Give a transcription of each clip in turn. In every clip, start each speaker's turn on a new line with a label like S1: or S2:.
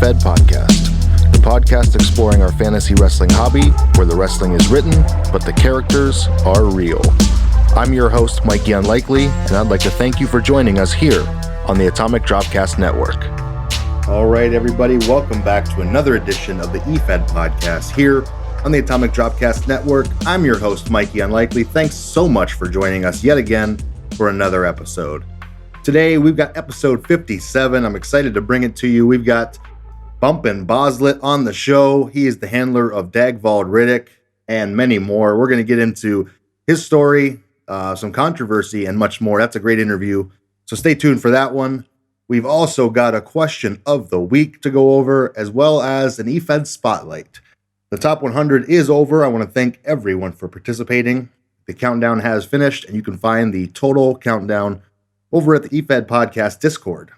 S1: Efed Podcast, the podcast exploring our fantasy wrestling hobby, where the wrestling is written, but the characters are real. I'm your host, Mikey Unlikely, and I'd like to thank you for joining us here on the Atomic Dropcast Network. All right, everybody, welcome back to another edition of the Efed Podcast here on the Atomic Dropcast Network. I'm your host, Mikey Unlikely. Thanks so much for joining us yet again for another episode. Today, we've got episode 57. I'm excited to bring it to you. We've got Bumpin' Boslet on the show. He is the handler of Dagvald Riddik and many more. We're going to get into his story, some controversy, and much more. That's a great interview, so stay tuned for that one. We've also got a question of the week to go over, as well as an Efed Spotlight. The top 100 is over. I want to thank everyone for participating. The countdown has finished, and you can find the total countdown over at the Efed Podcast Discord.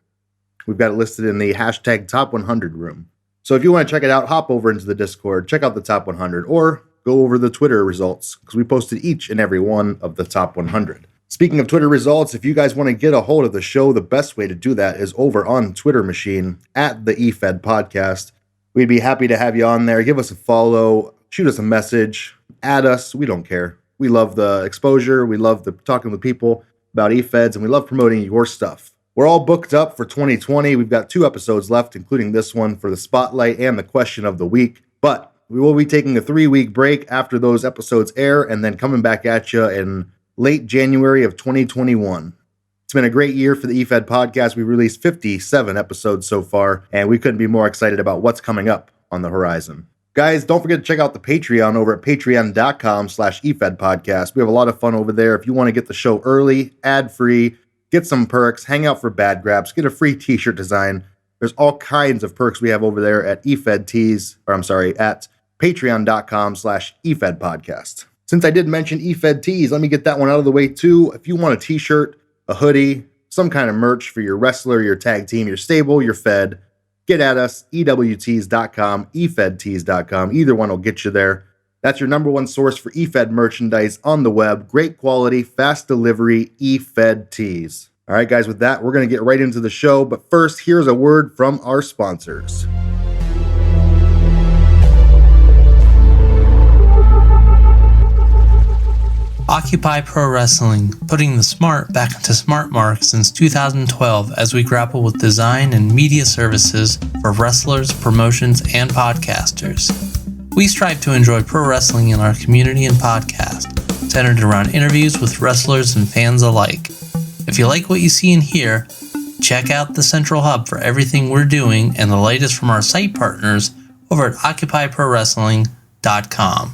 S1: We've got it listed in the hashtag Top 100 room. So if you want to check it out, hop over into the Discord, check out the Top 100, or go over the Twitter results, because we posted each and every one of the Top 100. Speaking of Twitter results, if you guys want to get a hold of the show, the best way to do that is over on Twitter machine at the Efed Podcast. We'd be happy to have you on there. Give us a follow, shoot us a message, add us. We don't care. We love the exposure. We love the talking with people about eFeds, and we love promoting your stuff. We're all booked up for 2020. We've got 2 episodes left, including this one for the Spotlight and the question of the week. But we will be taking a 3-week break after those episodes air, and then coming back at you in late January of 2021. It's been a great year for the Efed Podcast. We released 57 episodes so far, and we couldn't be more excited about what's coming up on the horizon. Guys, don't forget to check out the Patreon over at patreon.com/Efed Podcast. We have a lot of fun over there. If you want to get the show early, ad-free, get some perks, hang out for bad grabs, get a free t-shirt design. There's all kinds of perks we have over there at at patreon.com/Efed Podcast. Since I did mention Efed Tees, let me get that one out of the way too. If you want a t-shirt, a hoodie, some kind of merch for your wrestler, your tag team, your stable, your fed, get at us, EWTees.com, EFedTees.com. Either one will get you there. That's your number one source for Efed merchandise on the web. Great quality, fast delivery, Efed Tees. All right, guys, with that, we're going to get right into the show. But first, here's a word from our sponsors.
S2: Occupy Pro Wrestling, putting the smart back into smart mark since 2012 as we grapple with design and media services for wrestlers, promotions, and podcasters. We strive to enjoy pro wrestling in our community and podcast, centered around interviews with wrestlers and fans alike. If you like what you see and hear, check out the central hub for everything we're doing and the latest from our site partners over at OccupyProWrestling.com.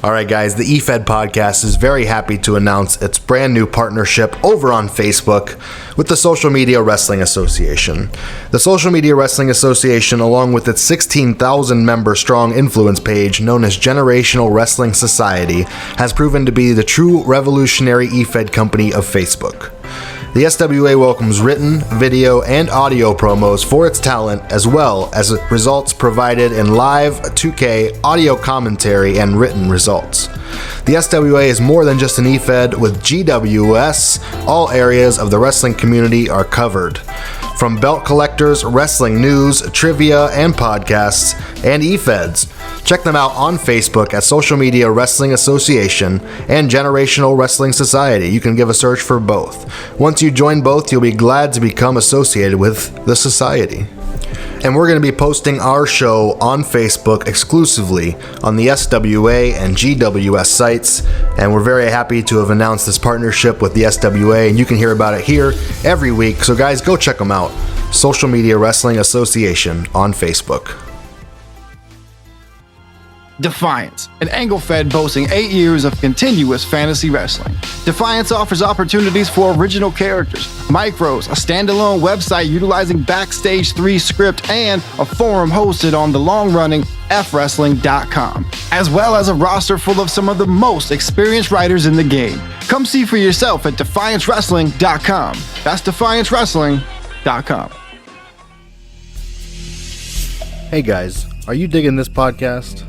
S1: All right, guys, the Efed Podcast is very happy to announce its brand new partnership over on Facebook with the Social Media Wrestling Association. The Social Media Wrestling Association, along with its 16,000 member strong influence page known as Generational Wrestling Society, has proven to be the true revolutionary Efed company of Facebook. The SWA welcomes written, video, and audio promos for its talent, as well as results provided in live 2K audio commentary and written results. The SWA is more than just an Efed. With GWS, all areas of the wrestling community are covered. From belt collectors, wrestling news, trivia, and podcasts, and Efeds. Check them out on Facebook at Social Media Wrestling Association and Generational Wrestling Society. You can give a search for both. Once you join both, you'll be glad to become associated with the society. And we're going to be posting our show on Facebook exclusively on the SWA and GWS sites. And we're very happy to have announced this partnership with the SWA, and you can hear about it here every week. So guys, go check them out. Social Media Wrestling Association on Facebook.
S3: Defiance, an angle fed boasting 8 years of continuous fantasy wrestling. Defiance offers opportunities for original characters, micros, a standalone website utilizing Backstage 3 script, and a forum hosted on the long-running FWrestling.com, as well as a roster full of some of the most experienced writers in the game. Come see for yourself at DefianceWrestling.com. That's DefianceWrestling.com.
S1: Hey guys, are you digging this podcast?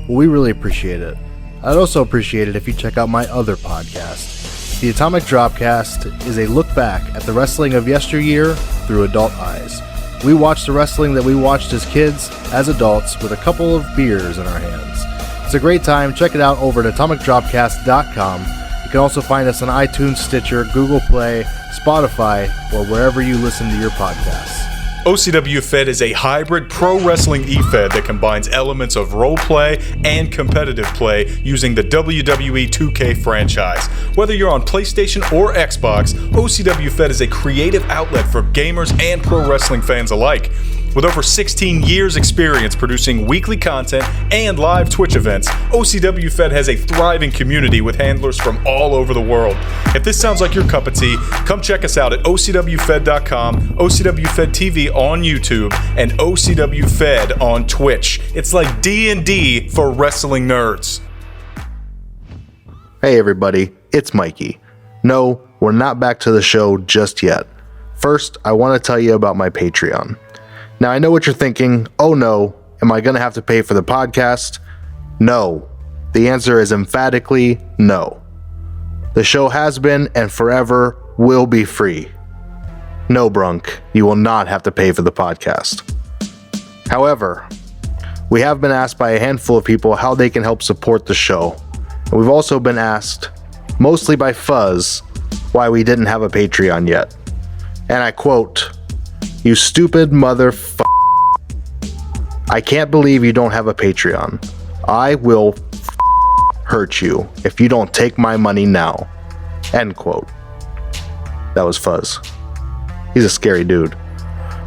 S1: Well, we really appreciate it. I'd also appreciate it if you check out my other podcast. The Atomic Dropcast is a look back at the wrestling of yesteryear through adult eyes. We watch the wrestling that we watched as kids, as adults, with a couple of beers in our hands. It's a great time. Check it out over at atomicdropcast.com. You can also find us on iTunes, Stitcher, Google Play, Spotify, or wherever you listen to your podcasts.
S4: OCW Fed is a hybrid pro wrestling eFed that combines elements of roleplay and competitive play using the WWE 2K franchise. Whether you're on PlayStation or Xbox, OCW Fed is a creative outlet for gamers and pro wrestling fans alike. With over 16 years experience producing weekly content and live Twitch events, OCW Fed has a thriving community with handlers from all over the world. If this sounds like your cup of tea, come check us out at OCWFed.com, OCW Fed TV on YouTube, and OCW Fed on Twitch. It's like D&D for wrestling nerds.
S1: Hey everybody, it's Mikey. No, we're not back to the show just yet. First, I want to tell you about my Patreon. Now, I know what you're thinking. Oh no, am I going to have to pay for the podcast? No. The answer is emphatically no. The show has been and forever will be free. No, Brunk, you will not have to pay for the podcast. However, we have been asked by a handful of people how they can help support the show. And we've also been asked, mostly by Fuzz, why we didn't have a Patreon yet. And I quote, "You stupid I can't believe you don't have a Patreon. I will hurt you if you don't take my money now." End quote. That was Fuzz. He's a scary dude.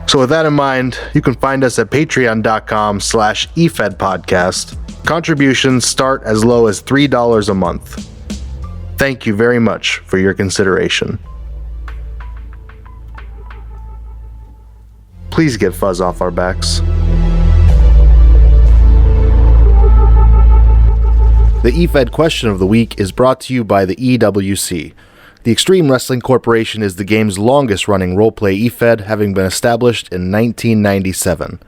S1: So with that in mind, you can find us at patreon.com/Efed Podcast. Contributions start as low as $3 a month. Thank you very much for your consideration. Please get Fuzz off our backs. The Efed question of the week is brought to you by the EWC. The Extreme Wrestling Corporation is the game's longest-running roleplay Efed, having been established in 1997.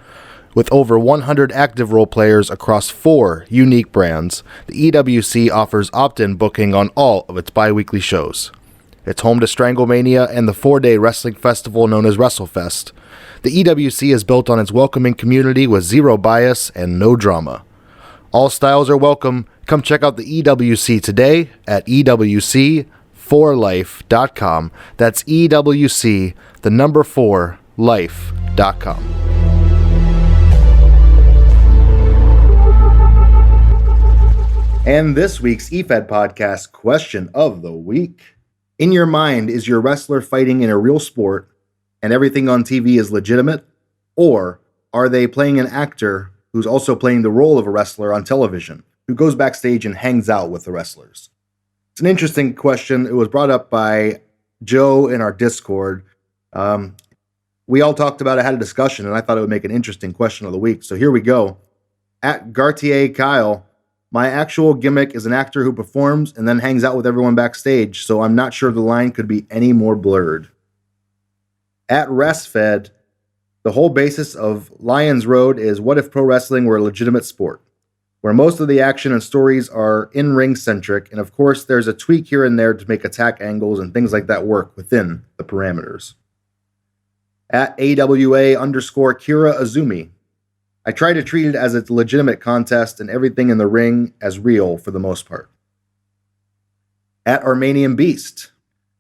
S1: With over 100 active role players across 4 unique brands, the EWC offers opt-in booking on all of its bi-weekly shows. It's home to Stranglemania and the 4-day wrestling festival known as WrestleFest. The EWC is built on its welcoming community with zero bias and no drama. All styles are welcome. Come check out the EWC today at EWC4life.com. That's EWC, the number 4, life.com. And this week's Efed Podcast question of the week. In your mind, is your wrestler fighting in a real sport and everything on TV is legitimate? Or are they playing an actor who's also playing the role of a wrestler on television, who goes backstage and hangs out with the wrestlers? It's an interesting question. It was brought up by Joe in our Discord. We all talked about it, had a discussion, and I thought it would make an interesting question of the week. So here we go. At Gartier Kyle, my actual gimmick is an actor who performs and then hangs out with everyone backstage, so I'm not sure the line could be any more blurred. At RestFed, the whole basis of Lions Road is what if pro wrestling were a legitimate sport, where most of the action and stories are in-ring centric, and of course there's a tweak here and there to make attack angles and things like that work within the parameters. At AWA_Kira Azumi, I try to treat it as a legitimate contest and everything in the ring as real for the most part. At Armenian Beast,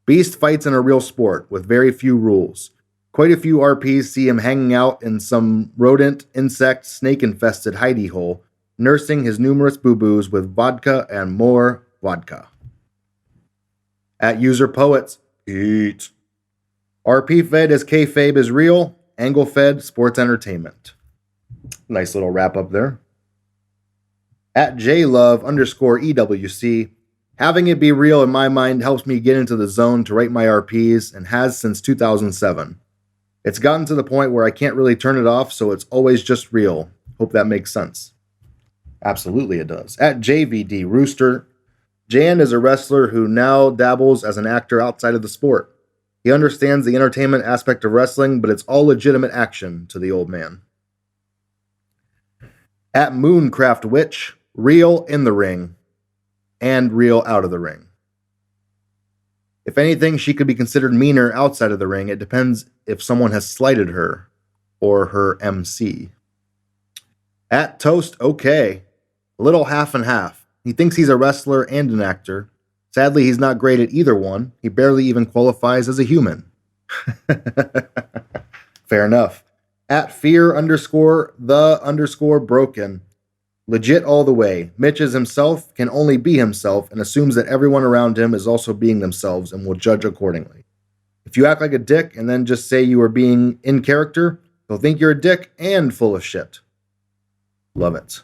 S1: Beast fights in a real sport with very few rules. Quite a few RPs see him hanging out in some rodent, insect, snake-infested hidey hole, nursing his numerous boo-boos with vodka and more vodka. At User Poets, eat. RP Fed as kayfabe is real, Angle Fed sports entertainment. Nice little wrap up there. At JLove_EWC, having it be real in my mind helps me get into the zone to write my RPs and has since 2007. It's gotten to the point where I can't really turn it off, so it's always just real. Hope that makes sense. Absolutely it does. At JVD Rooster, Jan is a wrestler who now dabbles as an actor outside of the sport. He understands the entertainment aspect of wrestling, but it's all legitimate action to the old man. At Mooncraft Witch, real in the ring and real out of the ring. If anything, she could be considered meaner outside of the ring. It depends if someone has slighted her or her MC. At Toast OK, a little half and half. He thinks he's a wrestler and an actor. Sadly, he's not great at either one. He barely even qualifies as a human. Fair enough. At fear_the_broken. Legit all the way. Mitch is himself, can only be himself, and assumes that everyone around him is also being themselves and will judge accordingly. If you act like a dick and then just say you are being in character, they'll think you're a dick and full of shit. Love it.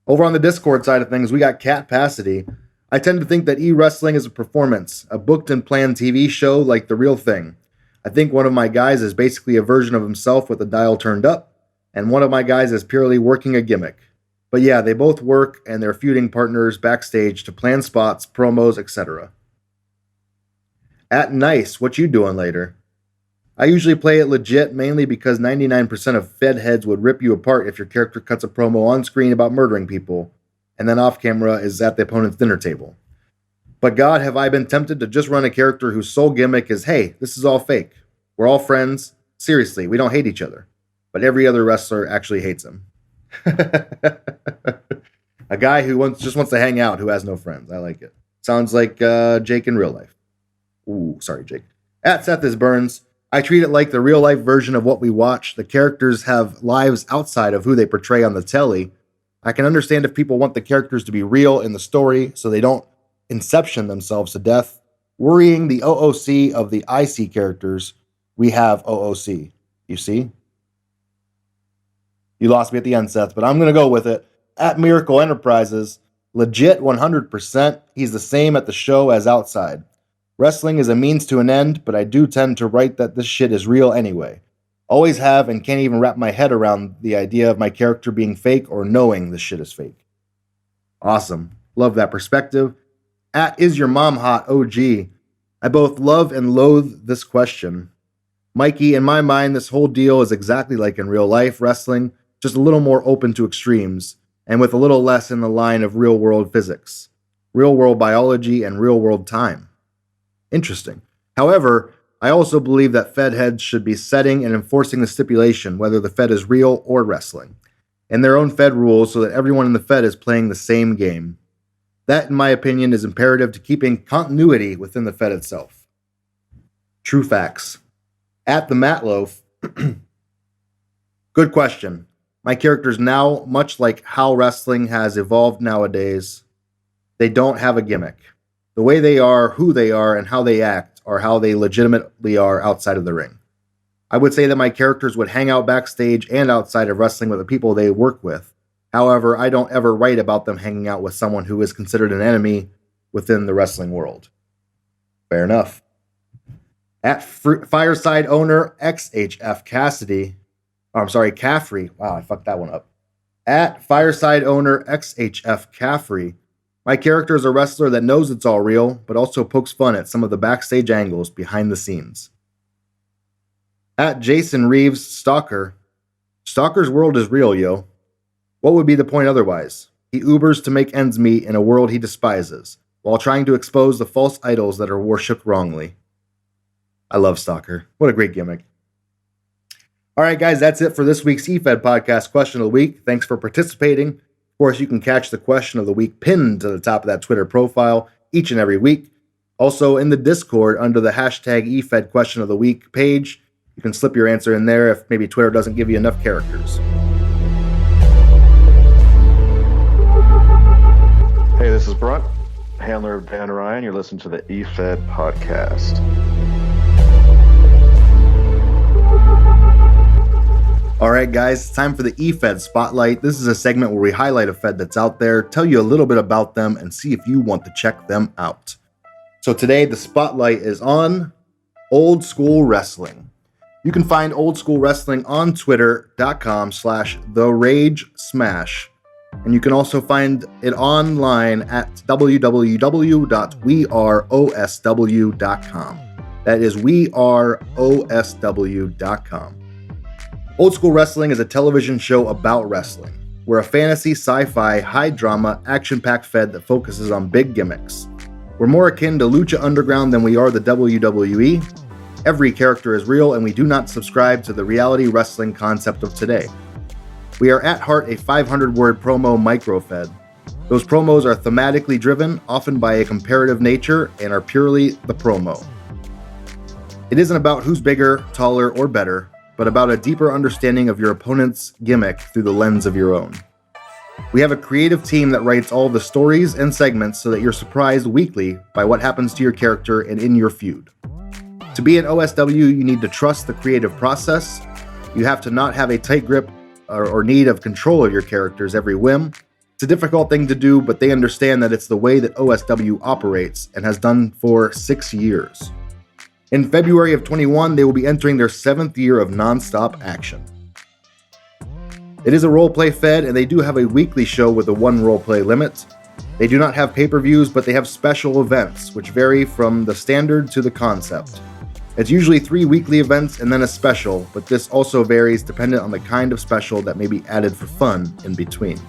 S1: Over on the Discord side of things, we got Cat Passidy. I tend to think that e-wrestling is a performance, a booked and planned TV show like the real thing. I think one of my guys is basically a version of himself with the dial turned up, and one of my guys is purely working a gimmick. But yeah, they both work and they're feuding partners backstage to plan spots, promos, etc. At Nice, what you doing later? I usually play it legit mainly because 99% of Fed heads would rip you apart if your character cuts a promo on screen about murdering people, and then off camera is at the opponent's dinner table. But God, have I been tempted to just run a character whose sole gimmick is, hey, this is all fake. We're all friends. Seriously, we don't hate each other. But every other wrestler actually hates him. A guy who just wants to hang out, who has no friends. I like it. Sounds like Jake in real life. Ooh, sorry, Jake. At Seth is Burns. I treat it like the real life version of what we watch. The characters have lives outside of who they portray on the telly. I can understand if people want the characters to be real in the story so they don't inception themselves to death. Worrying the OOC of the IC characters, we have OOC. You see? You lost me at the end, Seth, but I'm going to go with it. At Miracle Enterprises, legit 100%. He's the same at the show as outside. Wrestling is a means to an end, but I do tend to write that this shit is real anyway. Always have and can't even wrap my head around the idea of my character being fake or knowing this shit is fake. Awesome. Love that perspective. At Is Your Mom Hot OG, I both love and loathe this question. Mikey, in my mind, this whole deal is exactly like in real life wrestling, just a little more open to extremes, and with a little less in the line of real-world physics, real-world biology, and real-world time. Interesting. However, I also believe that Fed heads should be setting and enforcing the stipulation, whether the Fed is real or wrestling, and their own Fed rules so that everyone in the Fed is playing the same game. That, in my opinion, is imperative to keeping continuity within the Fed itself. True facts. At the Matloaf, good question. My characters now, much like how wrestling has evolved nowadays, they don't have a gimmick. The way they are, who they are, and how they act are how they legitimately are outside of the ring. I would say that my characters would hang out backstage and outside of wrestling with the people they work with. However, I don't ever write about them hanging out with someone who is considered an enemy within the wrestling world. Fair enough. At Fireside Owner XHF Cassidy, Caffrey. Wow, I fucked that one up. At Fireside Owner XHF Caffrey, my character is a wrestler that knows it's all real, but also pokes fun at some of the backstage angles behind the scenes. At Jason Reeves Stalker, Stalker's world is real, yo. What would be the point otherwise? He Ubers to make ends meet in a world he despises, while trying to expose the false idols that are worshipped wrongly. I love Stalker. What a great gimmick. All right, guys, that's it for this week's Efed Podcast Question of the Week. Thanks for participating. Of course, you can catch the Question of the Week pinned to the top of that Twitter profile each and every week. Also, in the Discord, under the hashtag Efed Question of the Week page, you can slip your answer in there if maybe Twitter doesn't give you enough characters.
S5: Hey, this is Brunt, handler of Dan Ryan. You're listening to the Efed Podcast.
S1: All right, guys, it's time for the Efed Spotlight. This is a segment where we highlight a Fed that's out there, tell you a little bit about them, and see if you want to check them out. So today, the Spotlight is on Old School Wrestling. You can find Old School Wrestling on twitter.com/TheRageSmash. And you can also find it online at www.weareosw.com. That is weareosw.com. Old School Wrestling is a television show about wrestling. We're a fantasy, sci-fi, high-drama, action-packed Fed that focuses on big gimmicks. We're more akin to Lucha Underground than we are the WWE. Every character is real, and we do not subscribe to the reality wrestling concept of today. We are at heart a 500-word promo micro-fed. Those promos are thematically driven, often by a comparative nature, and are purely the promo. It isn't about who's bigger, taller, or better, but about a deeper understanding of your opponent's gimmick through the lens of your own. We have a creative team that writes all the stories and segments so that you're surprised weekly by what happens to your character and in your feud. To be an OSW, you need to trust the creative process. You have to not have a tight grip or need of control of your character's every whim. It's a difficult thing to do, but they understand that it's the way that OSW operates and has done for 6 years. In February of 21, they will be entering their 7th year of non-stop action. It is a roleplay fed, and they do have a weekly show with a 1 roleplay limit. They do not have pay-per-views, but they have special events, which vary from the standard to the concept. It's usually 3 weekly events and then a special, but this also varies dependent on the kind of special that may be added for fun in between.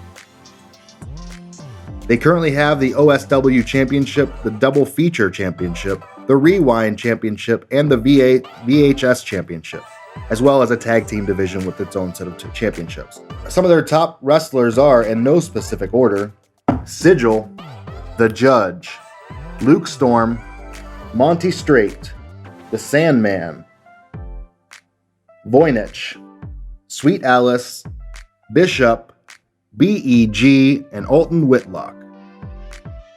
S1: They currently have the OSW Championship, the Double Feature Championship, the Rewind Championship, and the VHS Championship, as well as a tag team division with its own set of championships. Some of their top wrestlers are, in no specific order, Sigil, The Judge, Luke Storm, Monty Straight, The Sandman, Voynich, Sweet Alice, Bishop, BEG, and Alton Whitlock.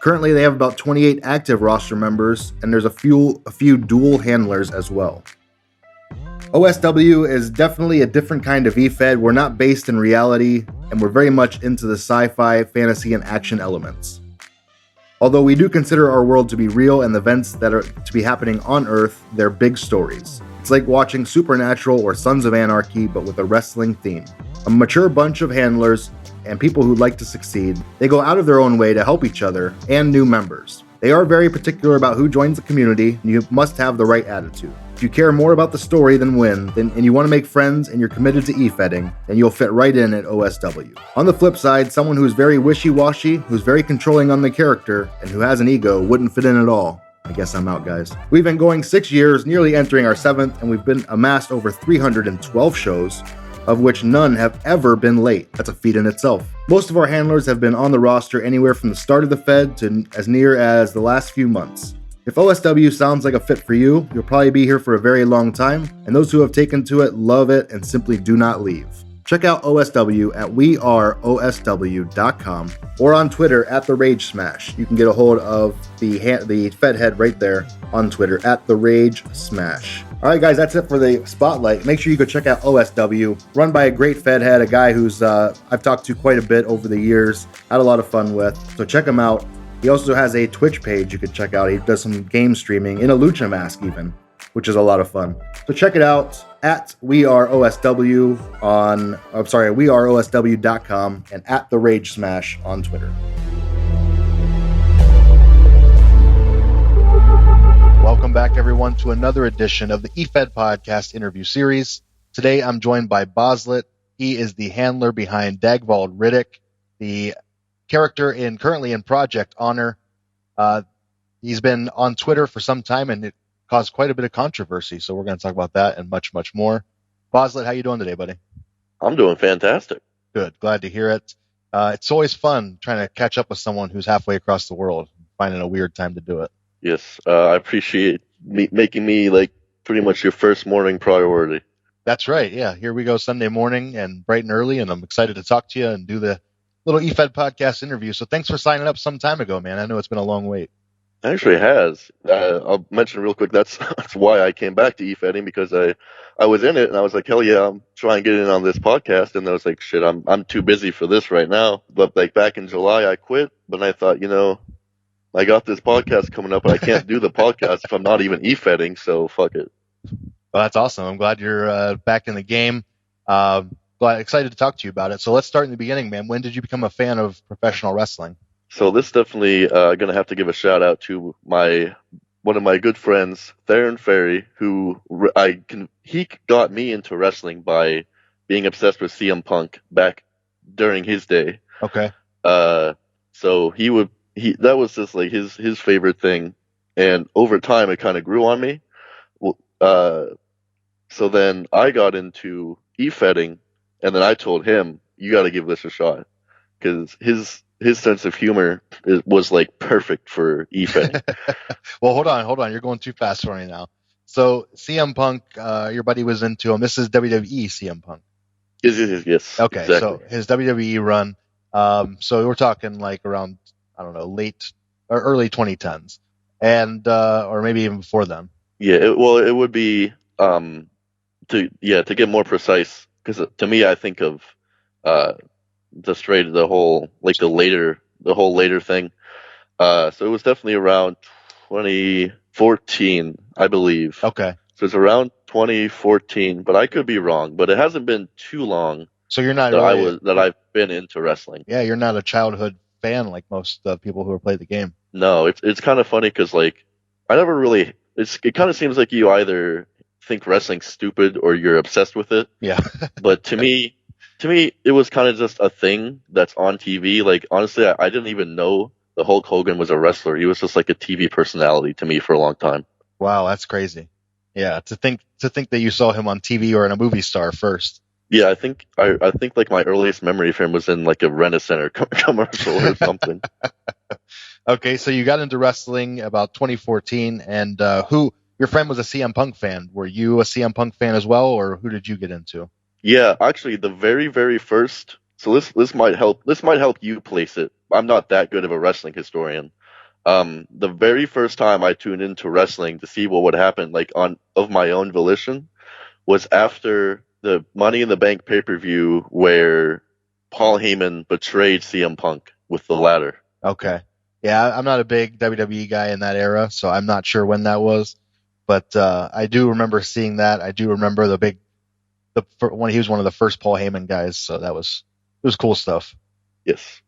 S1: Currently, they have about 28 active roster members, and there's a few dual handlers as well. OSW is definitely a different kind of EFED. We're not based in reality, and we're very much into the sci-fi, fantasy, and action elements. Although we do consider our world to be real and the events that are to be happening on Earth, they're big stories. It's like watching Supernatural or Sons of Anarchy, but with a wrestling theme. A mature bunch of handlers and people who like to succeed, they go out of their own way to help each other and new members. They are very particular about who joins the community, and you must have the right attitude. If you care more about the story than win, and you want to make friends and you're committed to EFEDing, then you'll fit right in at OSW. On the flip side, someone who's very wishy-washy, who's very controlling on the character, and who has an ego wouldn't fit in at all. I guess I'm out, guys. We've been going 6 years, nearly entering our 7th, and we've been amassed over 312 shows, of which none have ever been late. That's a feat in itself. Most of our handlers have been on the roster anywhere from the start of the Fed to as near as the last few months. If OSW sounds like a fit for you, you'll probably be here for a very long time, and those who have taken to it love it and simply do not leave. Check out OSW at weareosw.com or on Twitter at The Rage Smash. You can get a hold of the Fed head right there on Twitter at The Rage Smash. All right, guys, that's it for the Spotlight. Make sure you go check out OSW, run by a great Fed head, a guy who's I've talked to quite a bit over the years, had a lot of fun with. So check him out. He also has a Twitch page you could check out. He does some game streaming in a lucha mask even, which is a lot of fun. So check it out at weareosw.com and at The Rage Smash on Twitter. Welcome back, everyone, to another edition of the Efed Podcast interview series. Today, I'm joined by Boslet. He is the handler behind Dagvald Riddik, the character currently in Project Honor. He's been on Twitter for some time, and it caused quite a bit of controversy. So we're going to talk about that and much, much more. Boslet, how you doing today, buddy?
S6: I'm doing fantastic.
S1: Good. Glad to hear it. It's always fun trying to catch up with someone who's halfway across the world, finding a weird time to do it.
S6: Yes, I appreciate making me like pretty much your first morning priority.
S1: That's right. Yeah, here we go Sunday morning and bright and early, and I'm excited to talk to you and do the little Efed Podcast interview. So thanks for signing up some time ago, man. I know it's been a long wait.
S6: Actually, it has. I'll mention real quick. That's why I came back to Efeding, because I was in it and I was like, hell yeah, I'm trying to get in on this podcast. And I was like, shit, I'm too busy for this right now. But like back in July, I quit. But I thought, I got this podcast coming up, but I can't do the podcast if I'm not even Efeding. So fuck it.
S1: Well, that's awesome. I'm glad you're back in the game. Excited to talk to you about it. So let's start in the beginning, man. When did you become a fan of professional wrestling?
S6: So this definitely going to have to give a shout out to one of my good friends, Theron Ferry, who he got me into wrestling by being obsessed with CM Punk back during his day.
S1: Okay.
S6: So that was just like his favorite thing, and over time it kind of grew on me. Well, So then I got into e-fedding, and then I told him, "You got to give this a shot," because his sense of humor was like perfect for e-fedding.
S1: Well, hold on. You're going too fast for me now. So CM Punk, your buddy was into him. This is WWE CM Punk.
S6: Yes.
S1: Okay,
S6: exactly.
S1: so his WWE run. So we're talking like around, I don't know, late or early 2010s, and or maybe even before then.
S6: Yeah, it would be to get more precise, because to me I think of the whole later thing. So it was definitely around 2014, I believe.
S1: Okay.
S6: So it's around 2014, but I could be wrong. But it hasn't been too long
S1: So you're not
S6: that I've been into wrestling.
S1: Yeah, you're not a childhood fan like most people who have played the game.
S6: No, it's kind of funny because like I never really. It kind of seems like you either think wrestling's stupid or you're obsessed with it.
S1: Yeah.
S6: But to me, it was kind of just a thing that's on TV. Like honestly, I didn't even know the Hulk Hogan was a wrestler. He was just like a TV personality to me for a long time.
S1: Wow, that's crazy. Yeah, to think that you saw him on TV or in a movie star first.
S6: Yeah, I think like my earliest memory of him was in like a Rent-A-Center commercial or something.
S1: Okay, so you got into wrestling about 2014, and your friend was a CM Punk fan. Were you a CM Punk fan as well, or who did you get into?
S6: Yeah, actually, the very, very first. So this might help. This might help you place it. I'm not that good of a wrestling historian. The very first time I tuned into wrestling to see what would happen, like of my own volition, was after the Money in the Bank pay-per-view where Paul Heyman betrayed CM Punk with the ladder.
S1: Okay. Yeah, I'm not a big WWE guy in that era, so I'm not sure when that was. But I do remember seeing that. I do remember when he was one of the first Paul Heyman guys, so it was cool stuff.
S6: Yes.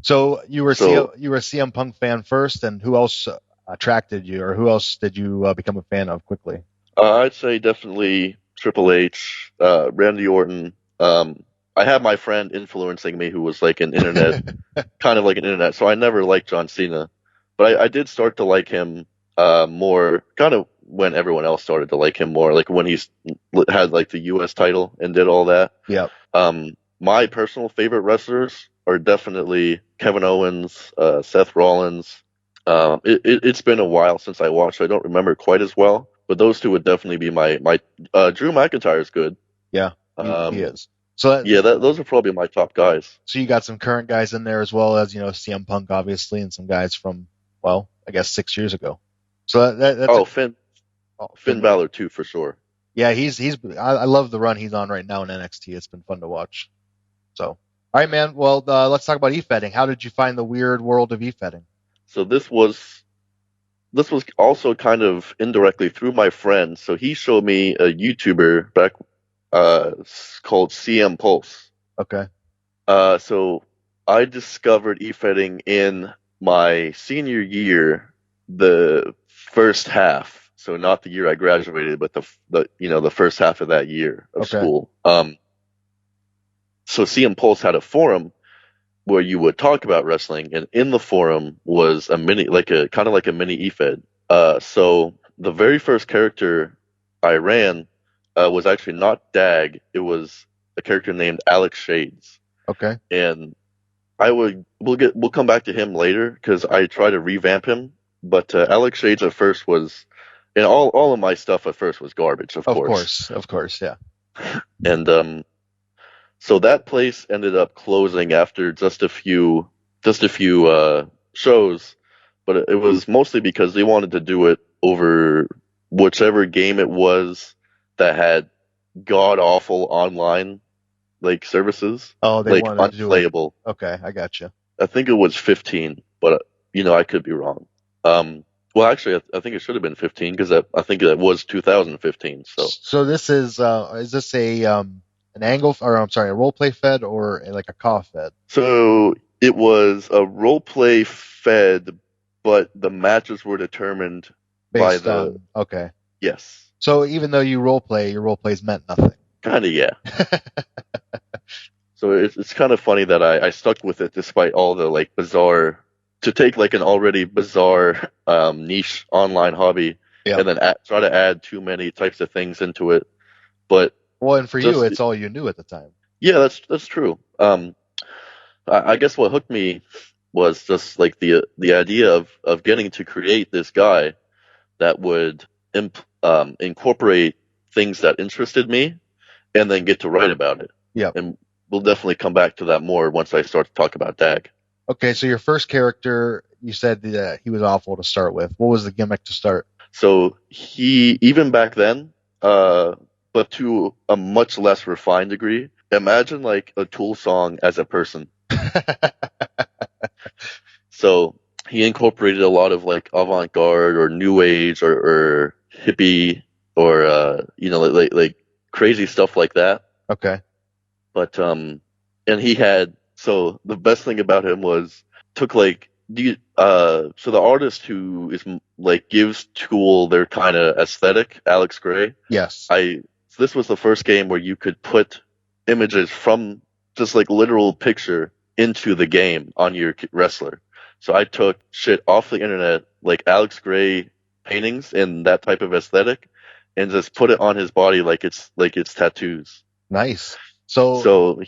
S1: So you were a CM Punk fan first, and who else attracted you, or who else did you become a fan of quickly?
S6: I'd say definitely Triple H, Randy Orton. I had my friend influencing me who was like an internet, kind of like an internet. So I never liked John Cena, but I did start to like him more, kind of when everyone else started to like him more, like when he's had like the U.S. title and did all that.
S1: Yeah.
S6: My personal favorite wrestlers are definitely Kevin Owens, Seth Rollins. It's been a while since I watched, so I don't remember quite as well. But those two would definitely be my Drew McIntyre is good.
S1: Yeah, he is. So
S6: those are probably my top guys.
S1: So you got some current guys in there as well as, CM Punk, obviously, and some guys from, well, I guess 6 years ago. So that's
S6: Finn Balor too, for sure.
S1: Yeah, I love the run he's on right now in NXT. It's been fun to watch. So, all right, man. Well, let's talk about e-fedding. How did you find the weird world of e-fedding?
S6: So this was also kind of indirectly through my friend. So he showed me a YouTuber back called CM Pulse.
S1: Okay.
S6: So I discovered e-fedding in my senior year, the first half. So not the year I graduated, but the first half of that year of school. So CM Pulse had a forum where you would talk about wrestling, and in the forum was a mini e-fed. So the very first character I ran was actually not Dag. It was a character named Alex Shades.
S1: Okay.
S6: And we'll come back to him later because I try to revamp him. But Alex Shades at first was, and all of my stuff at first was garbage. Of
S1: course, yeah.
S6: And so that place ended up closing after just a few shows, but it was mostly because they wanted to do it over whichever game it was that had god awful online like services.
S1: Oh, they
S6: like
S1: wanted to do
S6: unplayable.
S1: Okay, I gotcha.
S6: I think it was 15, but I could be wrong. Well, actually, I think it should have been 15 because I think that was 2015.
S1: So this is this an angle, or I'm sorry, a role play fed or like a CAW fed?
S6: So it was a role play fed, but the matches were determined
S1: based on. Okay.
S6: Yes.
S1: So even though you role play, your role plays meant nothing.
S6: Kind of, yeah. So it's kind of funny that I stuck with it despite all the like bizarre, to take like an already bizarre niche online hobby
S1: Yeah.
S6: and then try to add too many types of things into it. But
S1: Well, and for
S6: just
S1: you, it's all you knew at the time.
S6: yeah, that's true. I guess what hooked me was just like the idea of getting to create this guy that would incorporate things that interested me, and then get to write about it.
S1: Yeah.
S6: And we'll definitely come back to that more once I start to talk about Dag.
S1: Okay, so your first character, you said that he was awful to start with. What was the gimmick to start?
S6: So he, even back then, but to a much less refined degree, imagine like a Tool song as a person. So he incorporated a lot of like avant-garde or new age or hippie or like crazy stuff like that.
S1: Okay.
S6: But and he had, so the best thing about him was took like so the artist who is like gives Tool their kind of aesthetic, Alex Gray.
S1: Yes.
S6: This was the first game where you could put images from just like literal picture into the game on your wrestler. So I took shit off the internet, like Alex Gray paintings in that type of aesthetic, and just put it on his body like it's tattoos.
S1: Nice. So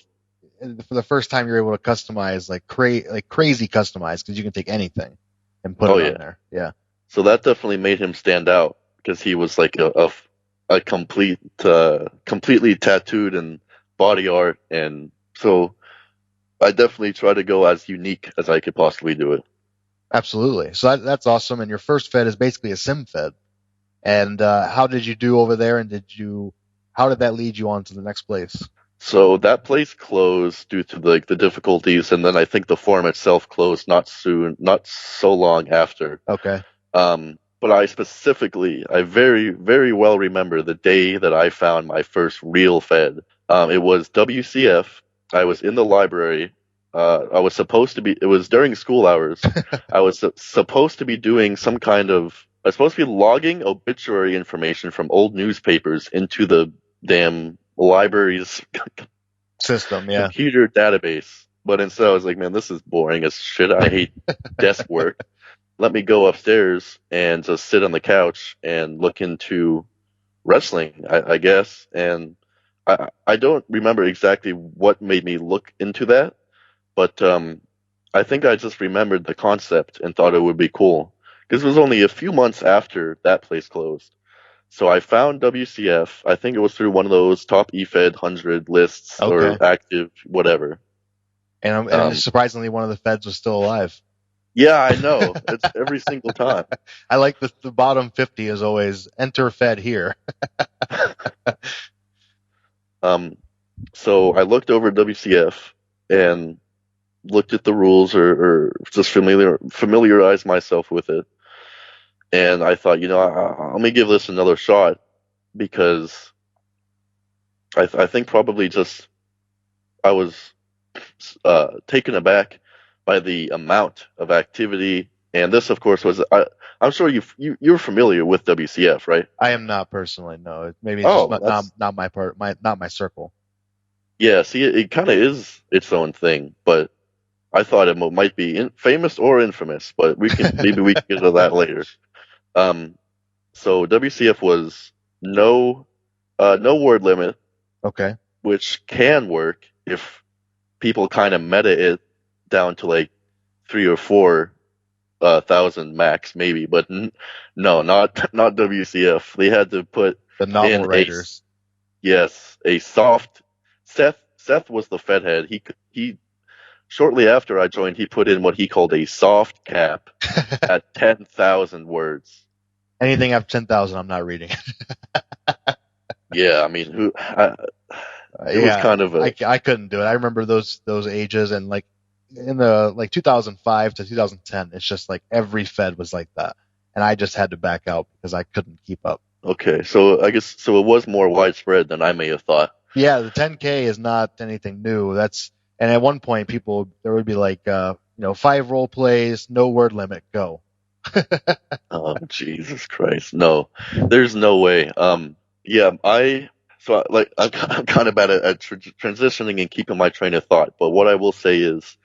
S1: for the first time, you're able to customize like crazy customize, because you can take anything and put it on there. Yeah.
S6: So that definitely made him stand out, because he was like a completely tattooed and body art, and so I definitely try to go as unique as I could possibly do it.
S1: Absolutely. So that's awesome. And your first Fed is basically a sim Fed. And how did you do over there? And how did that lead you on to the next place?
S6: So that place closed due to the difficulties, and then I think the forum itself closed not so long after.
S1: Okay.
S6: But I very, very well remember the day that I found my first real Fed. It was WCF. I was in the library. It was during school hours. I was supposed to be doing I was supposed to be logging obituary information from old newspapers into the damn library's
S1: system, yeah.
S6: Computer database. But instead I was like, man, this is boring as shit. I hate desk work. Let me go upstairs and just sit on the couch and look into wrestling, I guess. And I don't remember exactly what made me look into that, but I think I just remembered the concept and thought it would be cool, because it was only a few months after that place closed. So I found WCF. I think it was through one of those top Efed 100 lists or active, whatever.
S1: And surprisingly, one of the Feds was still alive.
S6: Yeah, I know. It's every single time.
S1: I like the bottom 50 is always enter Fed here.
S6: So I looked over WCF and looked at the rules or just familiarized myself with it. And I thought, let me give this another shot, because I think probably just I was taken aback by the amount of activity. And this, of course, was I'm sure you're familiar with WCF, right?
S1: I am not personally. No, maybe it's just not my part, not my circle.
S6: Yeah, see, it kind of is its own thing, but I thought it might be famous or infamous, but maybe we can get to that later. So WCF was no word limit.
S1: Okay.
S6: Which can work if people kind of meta it down to like 3,000 or 4,000 max, maybe. But no, not WCF. They had to put
S1: the novel writers.
S6: Yes, a soft. Seth was the Fed head. He shortly after I joined, he put in what he called a soft cap at 10,000 words.
S1: Anything after 10,000, I'm not reading.
S6: Yeah, I mean, it was kind of
S1: I couldn't do it. I remember those ages, and like in the 2005 to 2010, it's just like every Fed was like that, and I just had to back out because I couldn't keep up.
S6: Okay, so I guess it was more widespread than I may have thought.
S1: Yeah, the 10K is not anything new. And at one point, there would be like 5 role plays, no word limit, go.
S6: Oh, Jesus Christ. No, there's no way. Yeah, I'm kind of bad at transitioning and keeping my train of thought. But what I will say is,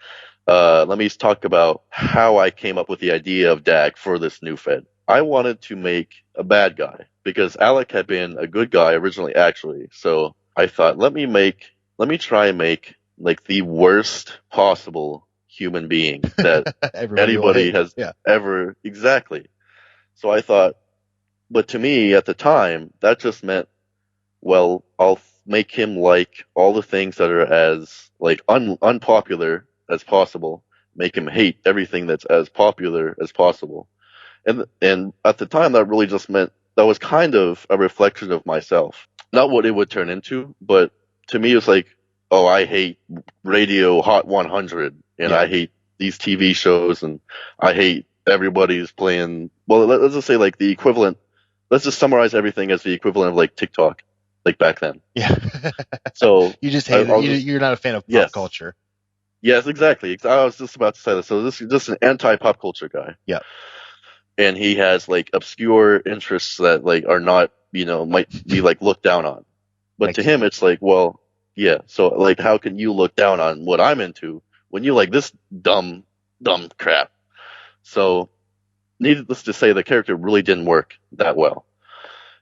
S6: let me talk about how I came up with the idea of DAG for this new Fed. I wanted to make a bad guy because Alec had been a good guy originally, actually. So I thought, let me try and make like the worst possible human being that anybody has ever. Exactly. So I thought, but to me at the time, that just meant, well, I'll make him like all the things that are as like unpopular as possible. Make him hate everything that's as popular as possible. And at the time, that really just meant that was kind of a reflection of myself. Not what it would turn into, but to me, it was like, oh, I hate Radio Hot 100, and I hate these TV shows, and I hate everybody's playing. Well, let's just say like the equivalent. Let's just summarize everything as the equivalent of like TikTok, like back then.
S7: Yeah.
S6: So
S7: you just hate it. You're not a fan of pop culture.
S6: Yes, exactly. I was just about to say that. So this is just an anti-pop culture guy.
S7: Yeah.
S6: And he has like obscure interests that like are not, might be like looked down on. But to him, it's like, well, yeah. So like, how can you look down on what I'm into when you like this dumb crap? So needless to say, the character really didn't work that well.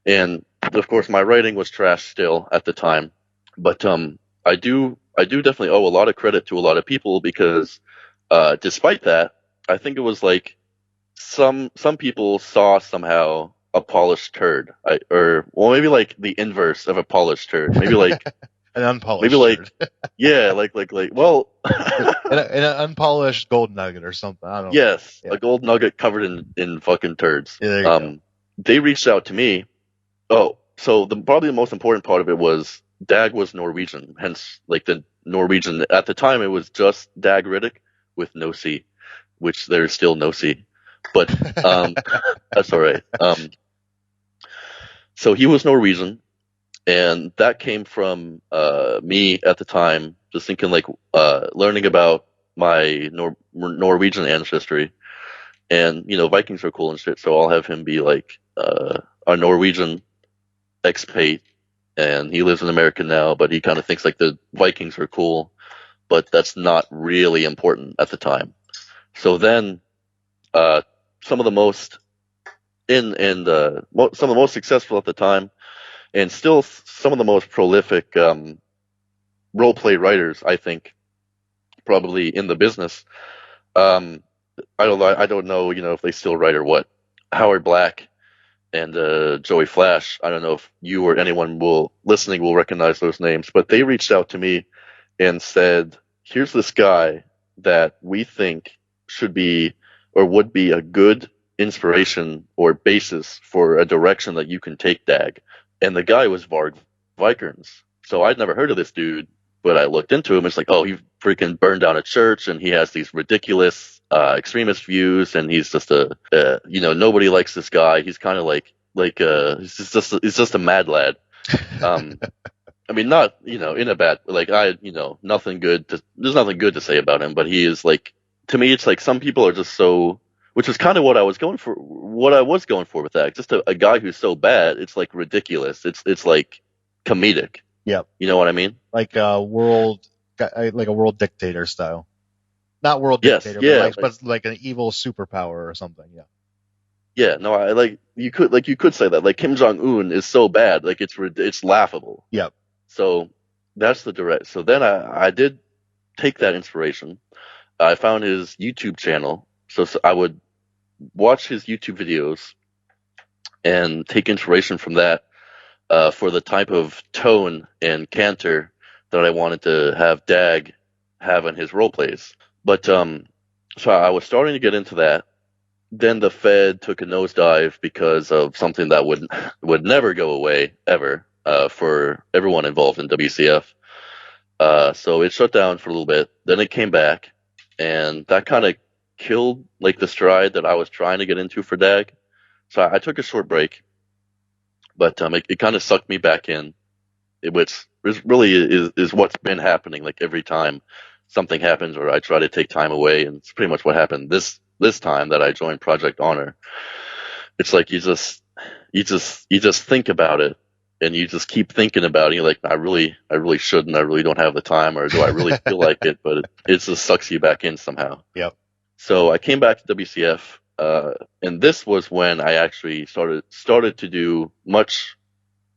S6: And of course, my writing was trash still at the time. But I do definitely owe a lot of credit to a lot of people because despite that, I think it was like some people saw somehow a polished turd, or maybe like the inverse of a polished turd, maybe like
S7: an unpolished,
S6: maybe like
S7: turd.
S6: well,
S7: an unpolished gold nugget or something. I don't know.
S6: Yes, a gold nugget covered in fucking turds.
S7: Yeah, there you go.
S6: They reached out to me. Oh, so probably the most important part of it was Dag was Norwegian, hence like the Norwegian at the time it was just Dag Riddik with no C, which there's still no C. But that's all right. So he was Norwegian, and that came from me at the time, just thinking like learning about my Norwegian ancestry, and Vikings are cool and shit. So I'll have him be like a Norwegian expat, and he lives in America now, but he kind of thinks like the Vikings are cool, but that's not really important at the time. So then. Some of the most some of the most successful at the time, and still some of the most prolific role play writers, I think, probably in the business. I don't know, if they still write or what. Howard Black and Joey Flash. I don't know if you or anyone listening will recognize those names, but they reached out to me and said, "Here's this guy that we think should be." Or would be a good inspiration or basis for a direction that you can take Dag. And the guy was Varg Vikernes. So I'd never heard of this dude, but I looked into him. It's like, oh, he freaking burned down a church, and he has these ridiculous extremist views, and he's just nobody likes this guy. He's kind of like he's just a mad lad. I mean, not in a bad there's nothing good to say about him, but he is like. To me, it's like some people are just so, which is kind of what I was going for with that. Just a guy who's so bad, it's like ridiculous. It's like comedic.
S7: Yeah.
S6: You know what I mean?
S7: Like a world dictator style. Not world dictator, but like an evil superpower or something. Yeah.
S6: Yeah. No, you could say that. Like Kim Jong-un is so bad, like it's laughable.
S7: Yeah.
S6: So that's the direct. So then I did take that inspiration. I found his YouTube channel, so I would watch his YouTube videos and take inspiration from that for the type of tone and canter that I wanted to have Dag have in his role plays. But so I was starting to get into that. Then the Fed took a nosedive because of something that would never go away ever for everyone involved in WCF. So it shut down for a little bit. Then it came back. And that kind of killed like the stride that I was trying to get into for Dag. So I took a short break, but it kind of sucked me back in, which really is what's been happening. Like every time something happens or I try to take time away, and it's pretty much what happened this time that I joined Project Honor. It's like you just think about it. And you just keep thinking about it. You're like, I really shouldn't. I really don't have the time, or do I really feel like it? But it just sucks you back in somehow.
S7: Yep.
S6: So I came back to WCF, And this was when I actually started to do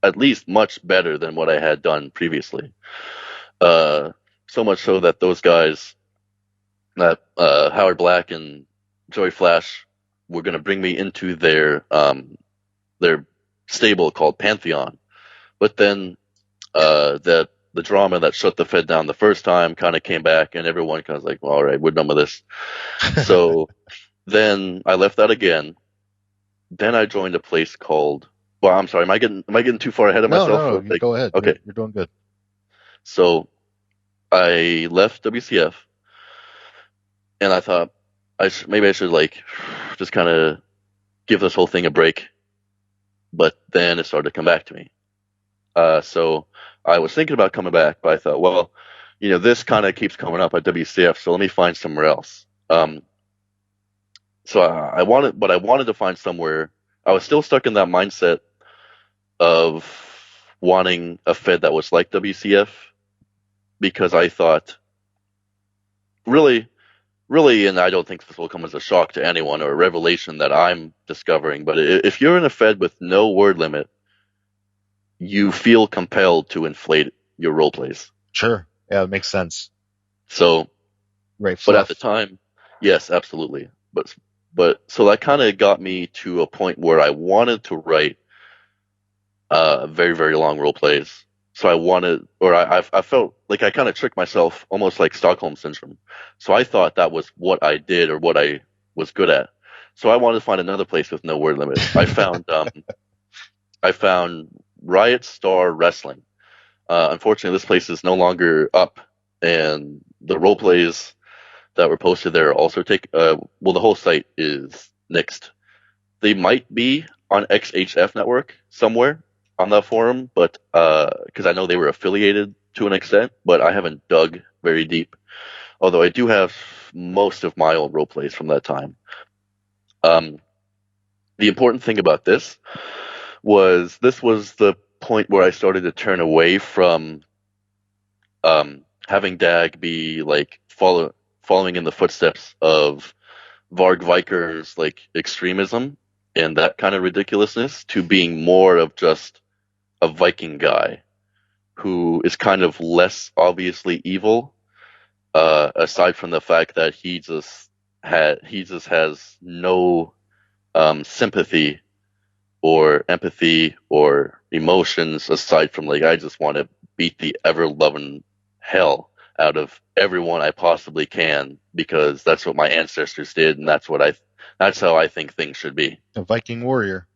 S6: at least much better than what I had done previously. So much so that those guys, that Howard Black and Joey Flash, were going to bring me into their stable called Pantheon. But then the drama that shut the Fed down the first time kind of came back, and everyone kind of was like, well, all right, we're done with this. So then I left that again. Then I joined a place called. Well, I'm sorry. Am I getting too far ahead of myself?
S7: No,
S6: like,
S7: go ahead.
S6: Okay,
S7: you're doing good.
S6: So I left WCF, and I thought maybe I should like just kind of give this whole thing a break. But then it started to come back to me. So I was thinking about coming back, but I thought, well, this kind of keeps coming up at WCF, so let me find somewhere else. So I wanted to find somewhere. I was still stuck in that mindset of wanting a Fed that was like WCF, because I thought, really, and I don't think this will come as a shock to anyone or a revelation that I'm discovering, but if you're in a Fed with no word limit, you feel compelled to inflate your role plays.
S7: Sure. Yeah, it makes sense.
S6: So,
S7: right.
S6: But at the time, yes, absolutely. But so that kind of got me to a point where I wanted to write very, very long role plays. So I felt like I kind of tricked myself, almost like Stockholm Syndrome. So I thought that was what I did or what I was good at. So I wanted to find another place with no word limit. I found Riot Star Wrestling. Unfortunately, this place is no longer up, and the role plays that were posted there also the whole site is nixed. They might be on XHF Network somewhere on that forum, but because I know they were affiliated to an extent, but I haven't dug very deep. Although I do have most of my old role plays from that time. The important thing about this was the point where I started to turn away from having Dag be like following in the footsteps of Varg Viker's like extremism and that kind of ridiculousness, to being more of just a Viking guy who is kind of less obviously evil, aside from the fact that he just has no sympathy or empathy or emotions, aside from like, I just want to beat the ever-loving hell out of everyone I possibly can, because that's what my ancestors did, and that's how I think things should be.
S7: A Viking warrior.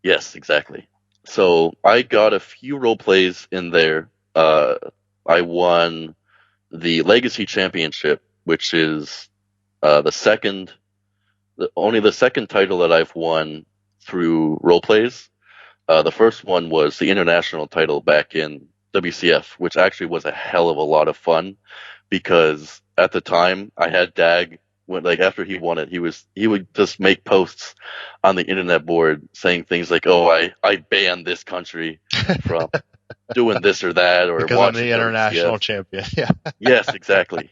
S6: Yes, exactly. So I got a few role plays in there. I won the Legacy Championship, which is the second title that I've won through role plays. The first one was the international title back in WCF, which actually was a hell of a lot of fun, because at the time I had Dag, after he won it, he would just make posts on the internet board saying things like, "Oh, I banned this country from doing this or that," or
S7: because I'm the international champion. Yeah.
S6: Yes, exactly.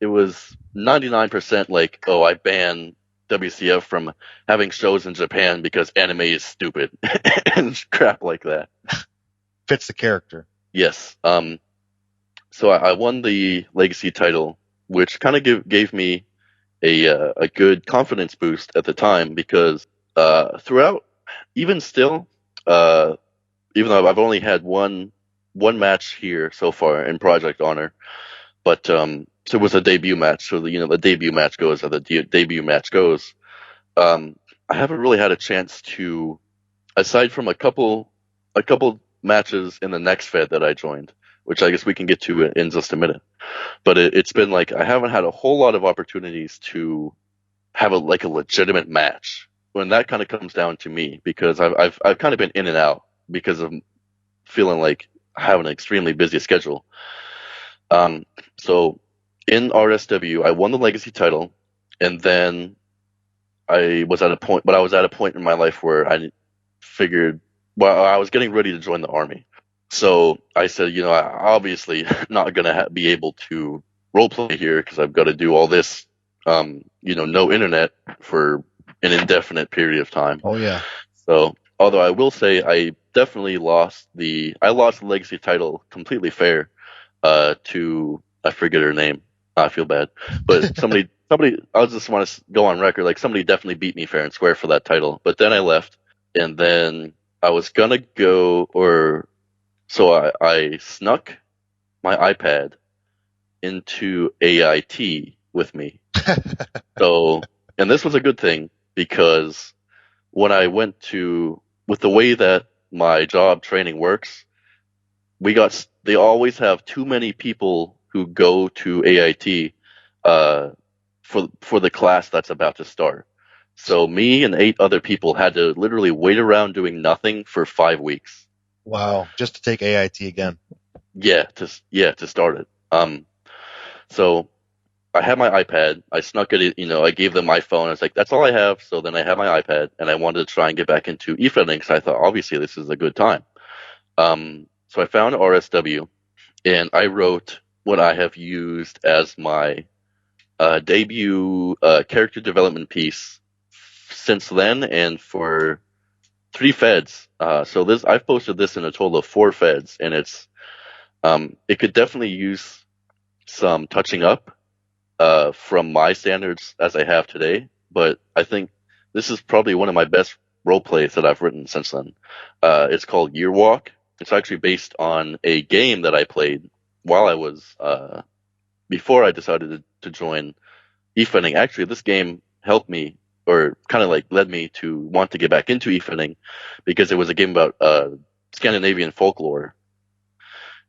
S6: It was 99% like, "Oh, I banned WCF from having shows in Japan because anime is stupid," and crap like that.
S7: Fits the character.
S6: Yes. So I won the Legacy title, which kind of gave me a good confidence boost at the time, because throughout, even still, even though I've only had one match here so far in Project Honor, but so it was a debut match. So the debut match goes, or the debut match goes. I haven't really had a chance to, aside from a couple matches in the next Fed that I joined, which I guess we can get to in just a minute. But it's been like, I haven't had a whole lot of opportunities to have a legitimate match, when that kind of comes down to me, because I've kind of been in and out because of feeling like I have an extremely busy schedule. So in RSW, I won the Legacy title, and then I was at a point in my life where I figured, well, I was getting ready to join the Army. So I said, I'm obviously not going to be able to roleplay here, because I've got to do all this no internet for an indefinite period of time.
S7: Oh yeah.
S6: So, although I will say I definitely lost the legacy title completely fair to, I forget her name. I feel bad, but somebody I just want to go on record, like somebody definitely beat me fair and square for that title. But then I left, and then I was gonna go, so I snuck my iPad into AIT with me. So, and this was a good thing, because when I went with the way that my job training works, they always have too many people who go to AIT for the class that's about to start. So me and 8 other people had to literally wait around doing nothing for 5 weeks.
S7: Wow, just to take AIT again.
S6: Yeah, to start it. So I had my iPad. I snuck it. I gave them my phone. I was like, that's all I have. So then I had my iPad, and I wanted to try and get back into Efeding, because I thought obviously this is a good time. So I found RSW, and I wrote what I have used as my debut character development piece since then, and for 3 feds. So I've posted this in a total of 4 feds, and it could definitely use some touching up from my standards as I have today, but I think this is probably one of my best role plays that I've written since then. It's called Year Walk. It's actually based on a game that I played while I was before I decided to join Efeding. Actually, this game helped me, or kind of like led me to want to get back into Efeding, because it was a game about Scandinavian folklore.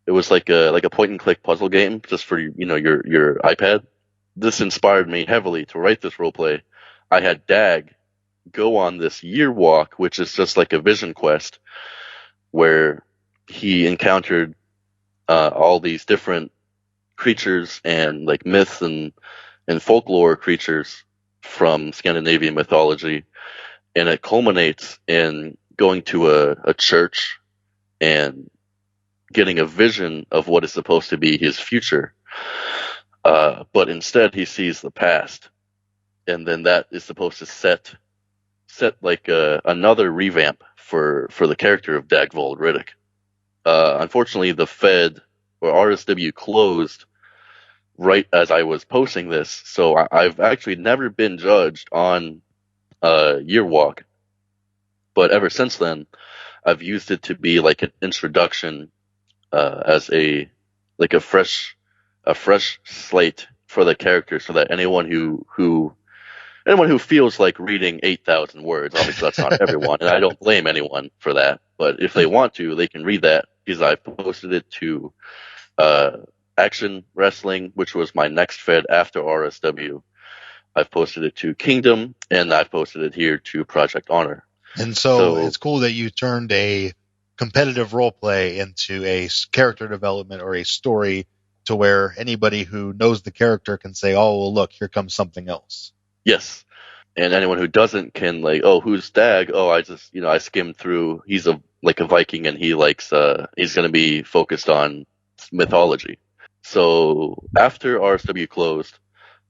S6: It was like a point and click puzzle game just for your iPad. This inspired me heavily to write this roleplay. I had Dag go on this Year Walk, which is just like a vision quest, where he encountered all these different creatures and like myths and folklore creatures from Scandinavian mythology, and it culminates in going to a church and getting a vision of what is supposed to be his future. But instead he sees the past, and then that is supposed to set like another revamp for the character of Dagvald Riddik. Unfortunately, the Fed or RSW closed right as I was posting this, so I've actually never been judged on Year Walk, but ever since then I've used it to be like an introduction, as a fresh slate for the character, so that anyone who feels like reading 8,000 words, obviously that's not everyone, and I don't blame anyone for that, but if they want to, they can read that, because I've posted it to Action Wrestling, which was my next Fed after RSW. I've posted it to Kingdom, and I've posted it here to Project Honor.
S7: And so it's cool that you turned a competitive role play into a character development or a story, to where anybody who knows the character can say, oh, well, look, here comes something else.
S6: Yes. And anyone who doesn't can like, oh, who's Dag? Oh, I just, I skimmed through. He's a Viking, and he likes, he's going to be focused on mythology. So after RSW closed,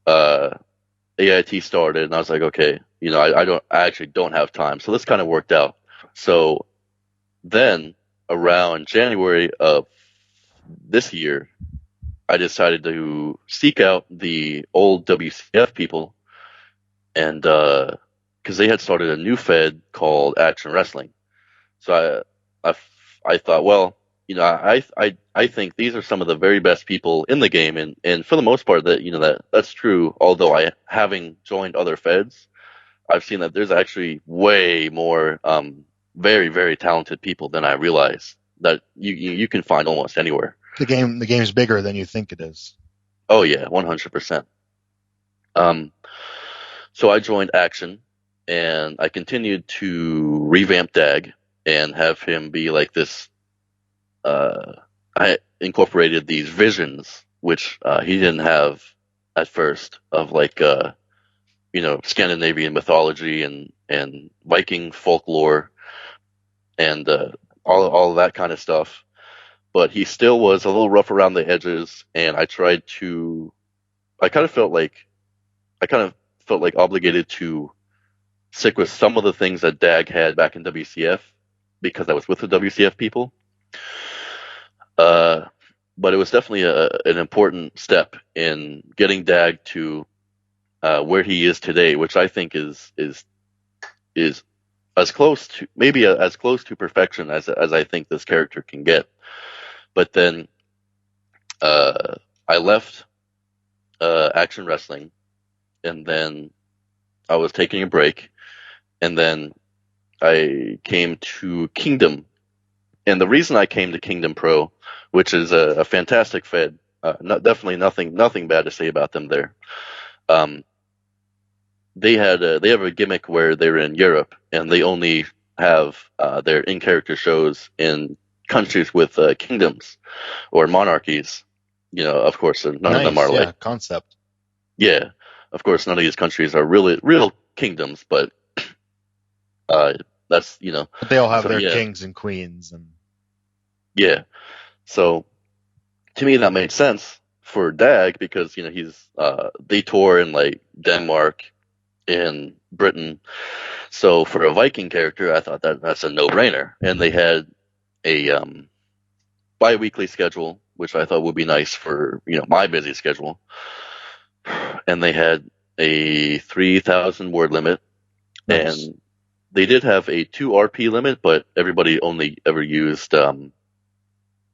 S6: AIT started, and I was like, okay, I actually don't have time. So this kind of worked out. So then around January of this year, I decided to seek out the old WCF people, and because they had started a new Fed called Action Wrestling. So I thought, well, I think these are some of the very best people in the game, and for the most part that's true. Although having joined other Feds, I've seen that there's actually way more very, very talented people than I realized that you can find almost anywhere.
S7: The game's bigger than you think it is.
S6: Oh yeah, 100%. So I joined Action, and I continued to revamp Dag and have him be like this. I incorporated these visions, which he didn't have at first, of like Scandinavian mythology and Viking folklore and all of that kind of stuff. But he still was a little rough around the edges, and I kind of felt like kind of felt like obligated to stick with some of the things that Dag had back in WCF because I was with the WCF people. But it was definitely an important step in getting Dag to where he is today, which I think is as close to as close to perfection as I think this character can get. But then I left Action Wrestling, and then I was taking a break, and then I came to Kingdom. And the reason I came to Kingdom Pro, which is a fantastic Fed, definitely nothing bad to say about them there. They have a gimmick where they're in Europe and they only have their in-character shows in countries with kingdoms or monarchies. Of course, none of them are like
S7: concept.
S6: Yeah, of course, none of these countries are real kingdoms, but that's
S7: But they all have their kings and queens and.
S6: Yeah, so to me that made sense for Dag because he's they tour in like Denmark, in Britain. So for a Viking character, I thought that's a no-brainer. And they had a bi-weekly schedule, which I thought would be nice for my busy schedule. And they had a 3,000 word limit, nice. And they did have a 2 RP limit, but everybody only ever used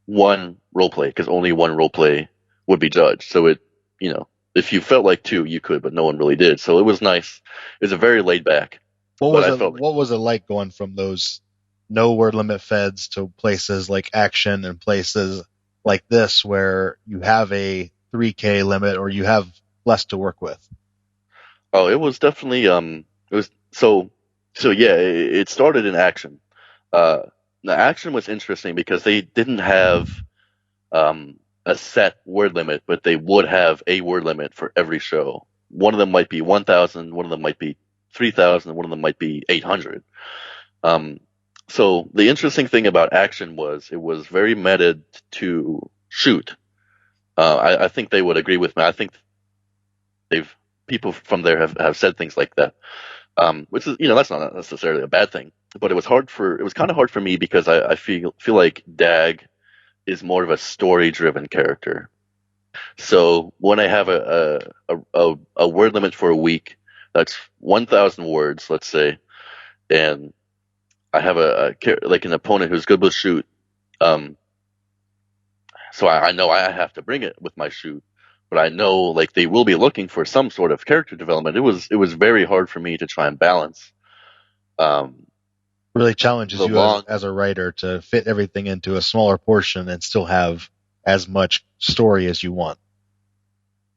S6: one roleplay because only one roleplay would be judged. So it, if you felt like 2, you could, but no one really did. So it was nice. It was a very laid back.
S7: What was it like going from those no word limit feds to places like Action and places like this where you have a 3K limit or you have less to work with?
S6: Oh, it was definitely it was so yeah. It started in Action. The Action was interesting because they didn't have a set word limit, but they would have a word limit for every show. One of them might be 1,000, one of them might be 3,000, one of them might be 800. So the interesting thing about Action was it was very meted to shoot. I think they would agree with me. I think people from there have said things like that, which is that's not necessarily a bad thing. But it was kind of hard for me because I feel like Dag is more of a story-driven character. So when I have a word limit for a week, that's 1,000 words, let's say, and I have an opponent who's good with shoot, so I know I have to bring it with my shoot, but I know like they will be looking for some sort of character development. It was very hard for me to try and balance.
S7: Really challenges you as a writer to fit everything into a smaller portion and still have as much story as you want.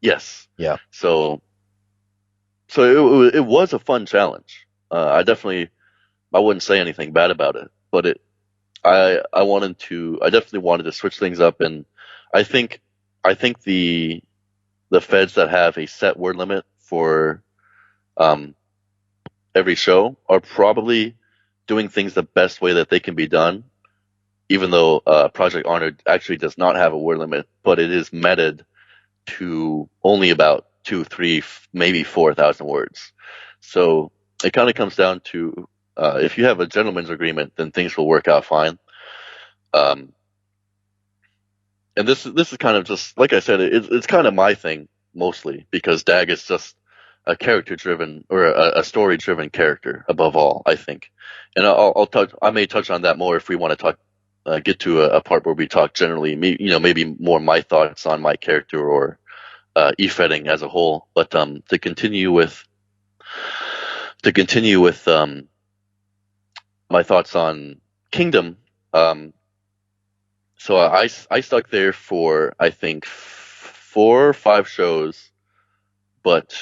S6: Yes.
S7: Yeah.
S6: So it was a fun challenge. I wouldn't say anything bad about it, but I definitely wanted to switch things up, and I think the feds that have a set word limit for every show are probably doing things the best way that they can be done, even though Project Honor actually does not have a word limit, but it is meted to only about 2, 3, maybe 4,000 words. So it kind of comes down to if you have a gentleman's agreement, then things will work out fine. And this is kind of just like I said, it's kind of my thing mostly because Dag is just a character-driven or a story-driven character above all, I think. And I may touch on that more if we want to talk, get to a part where we talk generally, maybe more my thoughts on my character or Efeding as a whole. But to continue with my thoughts on Kingdom. So I stuck there for I think 4 or 5 shows, but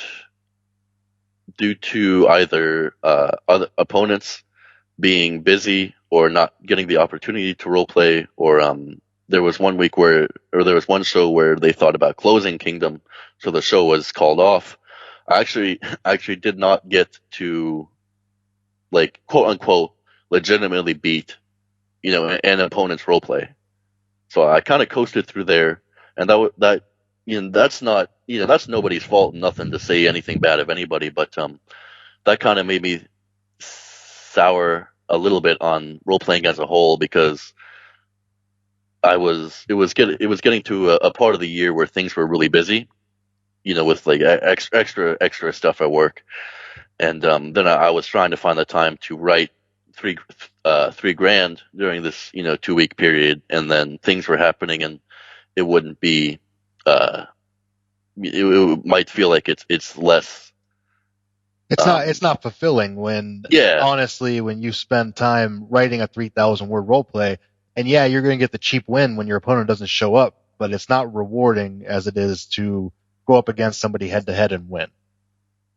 S6: due to either other opponents being busy or not getting the opportunity to roleplay, or there was one show where they thought about closing Kingdom, so the show was called off. I actually did not get to, like, quote unquote legitimately beat an opponent's roleplay. So I kind of coasted through there, and that's not that's nobody's fault. Nothing to say anything bad of anybody, but that kind of made me sour a little bit on role playing as a whole, because it was getting to a part of the year where things were really busy, with like extra stuff at work, and then I was trying to find the time to write $3,000 during this 2-week period, and then things were happening, and it wouldn't be it might feel like it's less.
S7: It's not fulfilling when, honestly, when you spend time writing a 3,000 word role play, and yeah, you're going to get the cheap win when your opponent doesn't show up, but it's not rewarding as it is to go up against somebody head to head and win.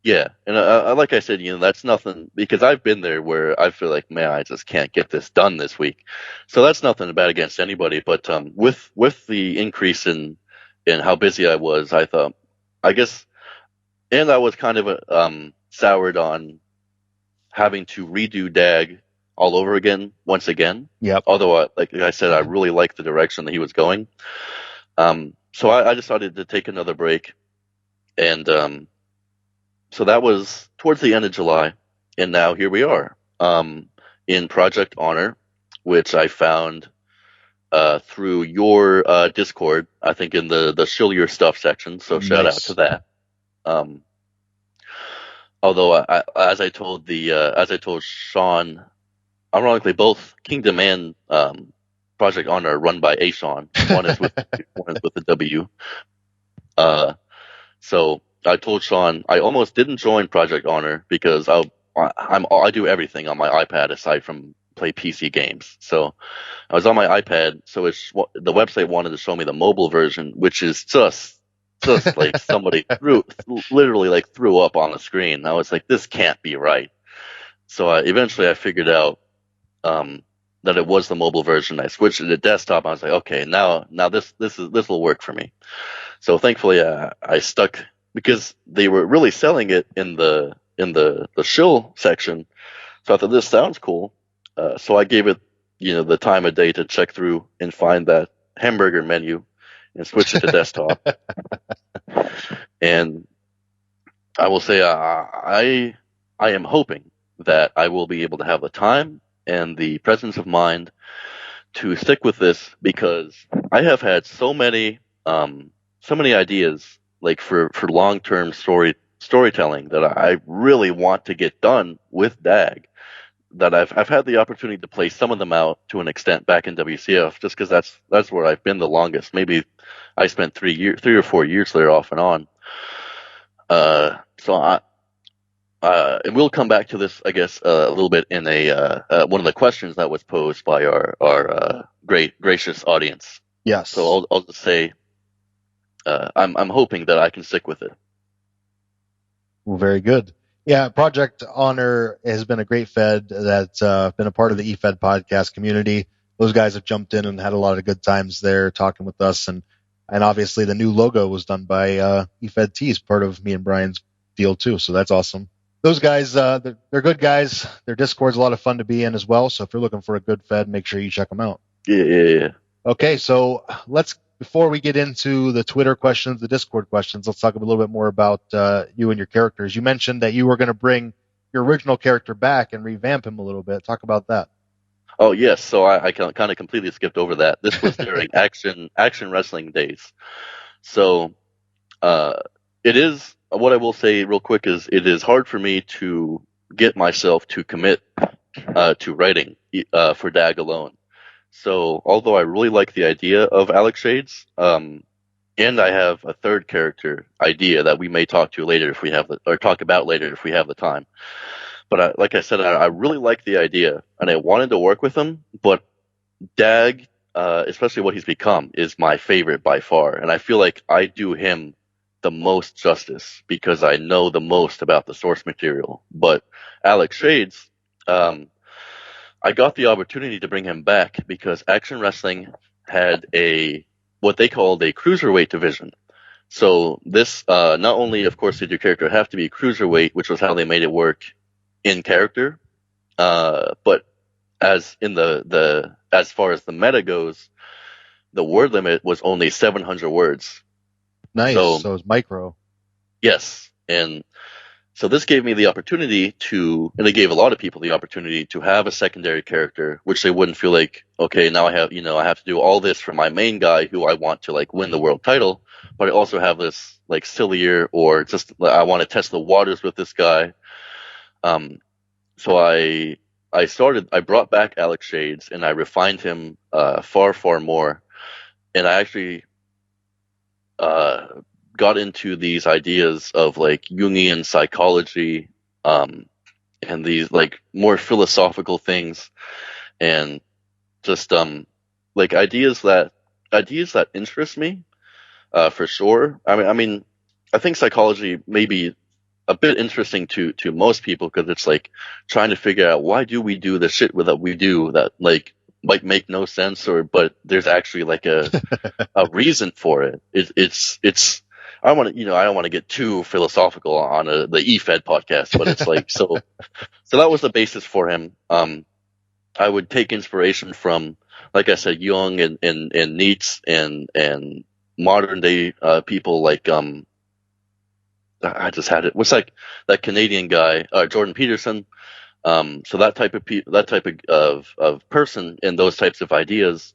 S6: Yeah, and like I said, that's nothing, because I've been there where I feel like, man, I just can't get this done this week. So that's nothing bad against anybody, but with the increase in how busy I was, I thought, I guess, and I was kind of soured on having to redo Dag all over again once again.
S7: Yep.
S6: Although, like I said, I really liked the direction that he was going. So I decided to take another break, and so that was towards the end of July, and now here we are in Project Honor, which I found through your Discord, I think in the Shill Your Stuff section. So shout out to that. Although as I told Sean, ironically, both Kingdom and Project Honor are run by a Sean. One is with the W. So I told Sean I almost didn't join Project Honor because I do everything on my iPad aside from play PC games. So I was on my iPad. So the website wanted to show me the mobile version, which is just like somebody literally threw up on the screen. I was like, this can't be right. So eventually I figured out that it was the mobile version. I switched to the desktop. I was like, okay, now this will work for me. So thankfully I stuck, because they were really selling it in the shill section. So I thought, this sounds cool. So I gave it the time of day to check through and find that hamburger menu and switch it to desktop. And I will say I am hoping that I will be able to have the time and the presence of mind to stick with this, because I have had so many ideas like for long-term storytelling that I really want to get done with DAG, that I've had the opportunity to play some of them out to an extent back in WCF, just because that's where I've been the longest. Maybe I spent 3 or 4 years there off and on. So and we'll come back to this, I guess, a little bit in one of the questions that was posed by our gracious audience.
S7: Yes.
S6: So I'll just say I'm hoping that I can stick with it.
S7: Well, very good. Yeah, Project Honor has been a great Fed that's been a part of the Efed Podcast community. Those guys have jumped in and had a lot of good times there talking with us, and obviously the new logo was done by Efed Tees, part of me and Brian's deal too. So that's awesome. Those guys, they're good guys. Their Discord's a lot of fun to be in as well. So if you're looking for a good Fed, make sure you check them out.
S6: Yeah.
S7: Okay, so before we get into the Twitter questions, the Discord questions, let's talk a little bit more about you and your characters. You mentioned that you were going to bring your original character back and revamp him a little bit. Talk about that.
S6: Oh, yes. So I kind of completely skipped over that. This was during action wrestling days. So it is, what I will say real quick is, it is hard for me to get myself to commit to writing for DAG alone. So although I really like the idea of Alex Shades, and I have a third character idea that we may talk about later if we have the time. But like I said, I really like the idea, and I wanted to work with him. But Dag, especially what he's become, is my favorite by far, and I feel like I do him the most justice because I know the most about the source material. But Alex Shades, I got the opportunity to bring him back because Action Wrestling had what they called a cruiserweight division. So this, not only, of course, did your character have to be cruiserweight, which was how they made it work in character, but as far as the meta goes, the word limit was only 700 words.
S7: Nice.
S6: So
S7: So it's micro.
S6: yes, and so this gave me the opportunity and it gave a lot of people the opportunity to have a secondary character, which they wouldn't feel like, okay, now I have to do all this for my main guy who I want to like win the world title, but I also have this like sillier or just I want to test the waters with this guy. So I brought back Alex Shades and I refined him far more, and I actually got into these ideas of like Jungian psychology, and these like more philosophical things, and just like ideas that interest me, for sure. I mean, I think psychology may be a bit interesting to most people because it's like trying to figure out why do we do the shit that we do that like might make no sense, but there's actually like a reason for it. It's I don't want to get too philosophical on the Efed podcast, but it's like so that was the basis for him. I would take inspiration from, like I said, Jung and Nietzsche and modern day people like I just had it. What's like that Canadian guy, Jordan Peterson. So that type of person and those types of ideas,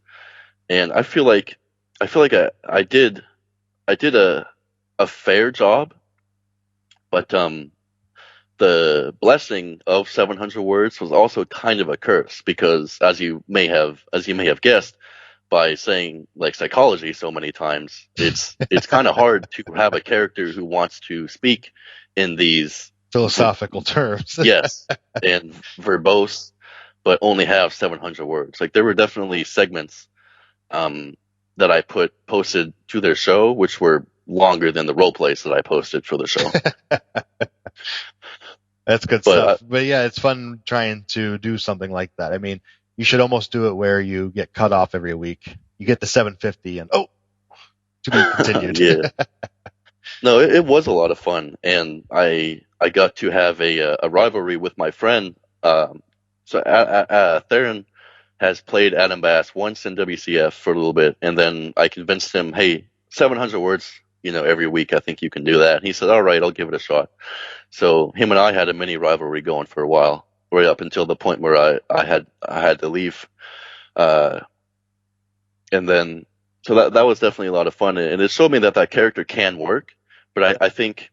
S6: and I feel like I did a fair job, but the blessing of 700 words was also kind of a curse because as you may have guessed by saying like psychology so many times, it's kind of hard to have a character who wants to speak in these
S7: Philosophical terms.
S6: yes, and verbose, but only have 700 words. Like there were definitely segments that I posted to their show, which were longer than the role plays that I posted for the show.
S7: That's good stuff. But yeah, it's fun trying to do something like that. I mean, you should almost do it where you get cut off every week. You get the 750 and to be continued.
S6: Yeah. No, it was a lot of fun, and I got to have a rivalry with my friend. Theron has played Adam Bass once in WCF for a little bit, and then I convinced him, hey, 700 words, every week, I think you can do that. And he said, all right, I'll give it a shot. So him and I had a mini rivalry going for a while, right up until the point where I had to leave. And then, so that was definitely a lot of fun, and it showed me that character can work. But I think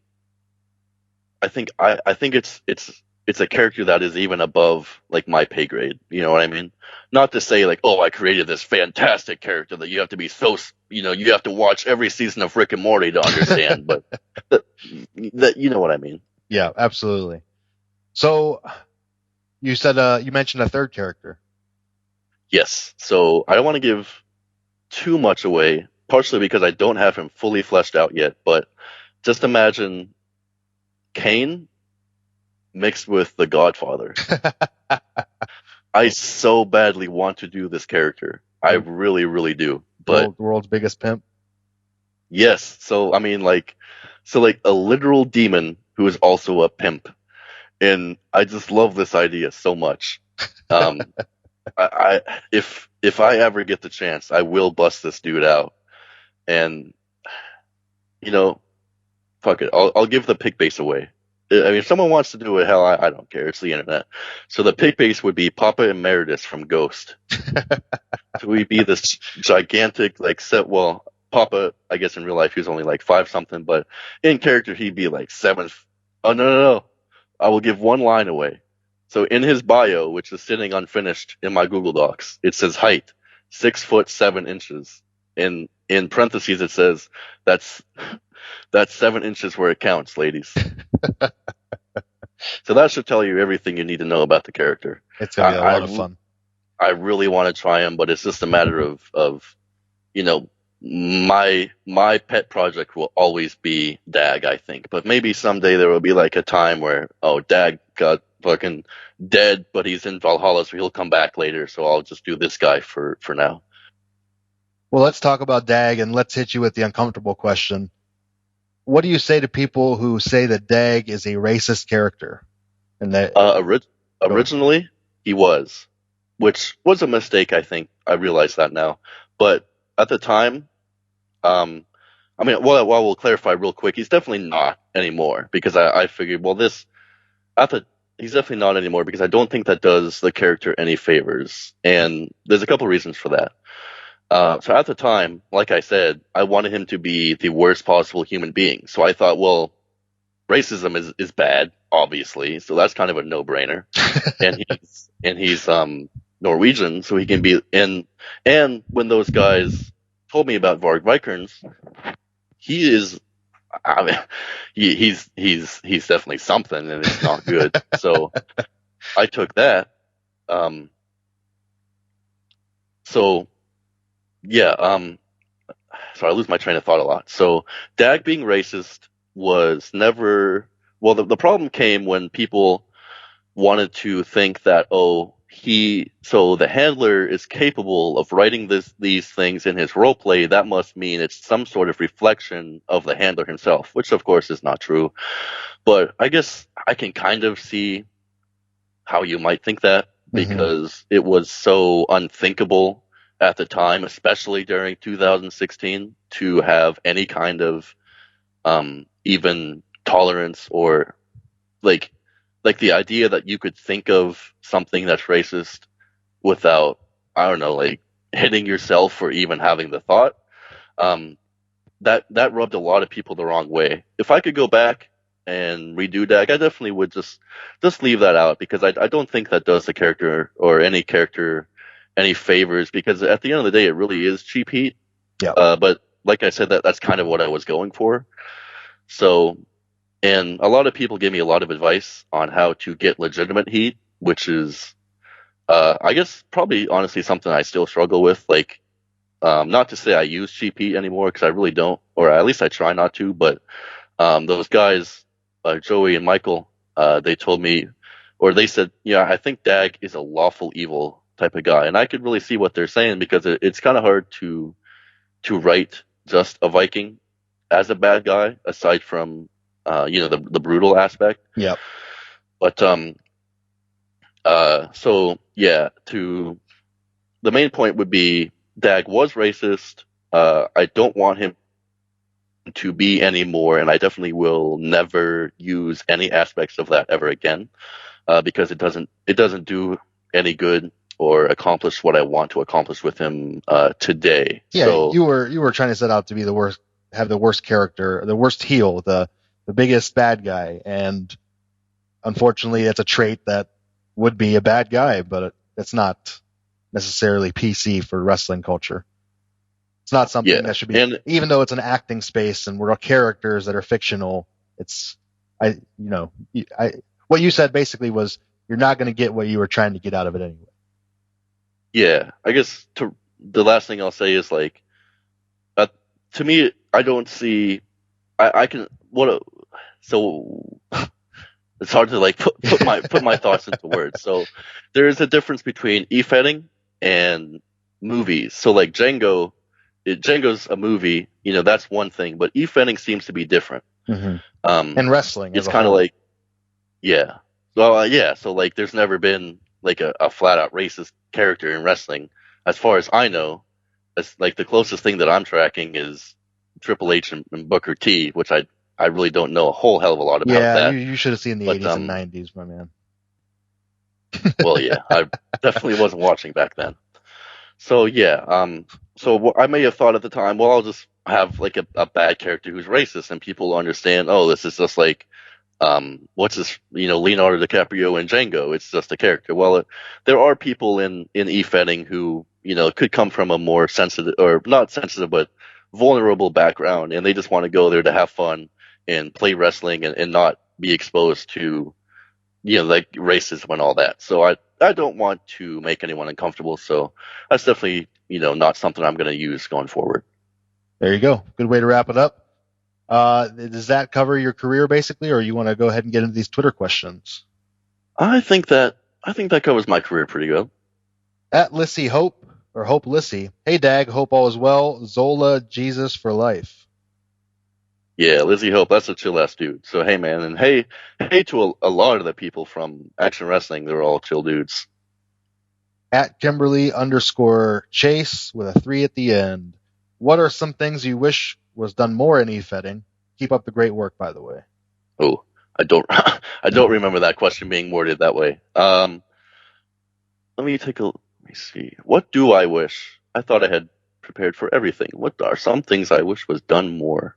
S6: it's a character that is even above like my pay grade. You know what I mean? Not to say like, oh, I created this fantastic character that you have to be so, you have to watch every season of Rick and Morty to understand. But that you know what I mean?
S7: Yeah, absolutely. So you said you mentioned a third character.
S6: Yes. So I don't want to give too much away, partially because I don't have him fully fleshed out yet. But just imagine Kane mixed with The Godfather. I so badly want to do this character. I really, really do. But
S7: the world's biggest pimp.
S6: Yes. So I mean, like a literal demon who is also a pimp, and I just love this idea so much. If I ever get the chance, I will bust this dude out, and fuck it, I'll give the pick base away. I mean, if someone wants to do it, hell, I don't care. It's the internet. So the pick base would be Papa Emeritus from Ghost. So we'd be this gigantic, Papa, I guess in real life, he was only like 5-something, but in character, he'd be like 7. Oh, no. I will give one line away. So in his bio, which is sitting unfinished in my Google Docs, it says height, 6'7". In parentheses, it says that's 7 inches where it counts, ladies. So that should tell you everything you need to know about the character.
S7: It's gonna be a lot of fun.
S6: I really want to try him, but it's just a matter of my pet project will always be Dag, I think. But maybe someday there will be like a time where Dag got fucking dead, but he's in Valhalla, so he'll come back later. So I'll just do this guy for now.
S7: Well, let's talk about Dag, and let's hit you with the uncomfortable question. What do you say to people who say that Dag is a racist character? And that
S6: originally he was, which was a mistake. I think I realize that now, but at the time, I I mean, well, we'll clarify real quick. He's definitely not anymore because I figured, well, I thought he's definitely not anymore because I don't think that does the character any favors. And there's a couple reasons for that. So at the time, like I said, I wanted him to be the worst possible human being. So I thought, well, racism is bad, obviously. So that's kind of a no-brainer. and he's Norwegian, so he can be. And when those guys told me about Varg Vikernes, he is. I mean, he's definitely something, and it's not good. So I took that. So yeah. So I lose my train of thought a lot. So Dag being racist was never. Well, the problem came when people wanted to think that so the handler is capable of writing these things in his roleplay. That must mean it's some sort of reflection of the handler himself, which of course is not true. But I guess I can kind of see how you might think that because it was so unthinkable at the time, especially during 2016, to have any kind of even tolerance or like the idea that you could think of something that's racist without, I don't know, like hitting yourself for even having the thought. That rubbed a lot of people the wrong way. If I could go back and redo Dag, I definitely would just leave that out because I don't think that does the character or any character any favors because at the end of the day, it really is cheap heat.
S3: Yeah.
S6: But like I said, that's kind of what I was going for. So, and a lot of people give me a lot of advice on how to get legitimate heat, which is, I guess, probably honestly something I still struggle with. Like, not to say I use cheap heat anymore because I really don't, or at least I try not to. But those guys, Joey and Michael, they told me, or they said, yeah, I think Dag is a lawful evil type of guy, and I could really see what they're saying because it's kind of hard to write just a Viking as a bad guy aside from the brutal aspect.
S3: Yep.
S6: But so yeah, the main point would be Dag was racist. I don't want him to be anymore, and I definitely will never use any aspects of that ever again, because it doesn't do any good or accomplish what I want to accomplish with him today.
S7: Yeah,
S6: so,
S7: you were trying to set out to be the worst, have the worst character, the worst heel, the biggest bad guy, and unfortunately, it's a trait that would be a bad guy, but it's not necessarily PC for wrestling culture. It's not something that should be, even though it's an acting space and we're all characters that are fictional. What you said basically was you're not going to get what you were trying to get out of it anyway. Yeah,
S6: I guess the last thing I'll say is like, to me, I don't see. So it's hard to like put my thoughts into words. So there is a difference between e-fetting and movies. So like Django's a movie, that's one thing, but e-fetting seems to be different.
S7: Mm-hmm. And wrestling,
S6: it's kind of like, yeah. Well, yeah. So like, there's never been like a flat out racist character in wrestling, as far as I know. It's like the closest thing that I'm tracking is Triple H and Booker T, which I really don't know a whole hell of a lot about that.
S7: Yeah, you should have seen the 80s and 90s, my man.
S6: Well, yeah, I definitely wasn't watching back then. So yeah, so I may have thought at the time, well, I'll just have like a bad character who's racist, and people understand. Oh, this is just like, what's this? Leonardo DiCaprio and Django. It's just a character. Well, there are people in e-fetting who could come from a more sensitive, or not sensitive, but vulnerable background, and they just want to go there to have fun and play wrestling and not be exposed to like racism and all that. So I don't want to make anyone uncomfortable, so that's definitely not something I'm going to use going forward.
S7: There you go. Good way to wrap it up. Does that cover your career basically, or you want to go ahead and get into these Twitter questions?
S6: I think that covers my career pretty good.
S7: At Lissy Hope, or Hope Lissy. Hey Dag, hope all is well. Zola Jesus for life.
S6: Yeah, Lizzie Hope, that's a chill ass dude. So hey man, and hey to a lot of the people from Action Wrestling, they're all chill dudes.
S7: At Kimberly _Chase with a 3 at the end. What are some things you wish was done more in e-fetting? Keep up the great work, by the way.
S6: Oh, I don't I don't remember that question being worded that way. Let me see. What do I wish? I thought I had prepared for everything. What are some things I wish was done more?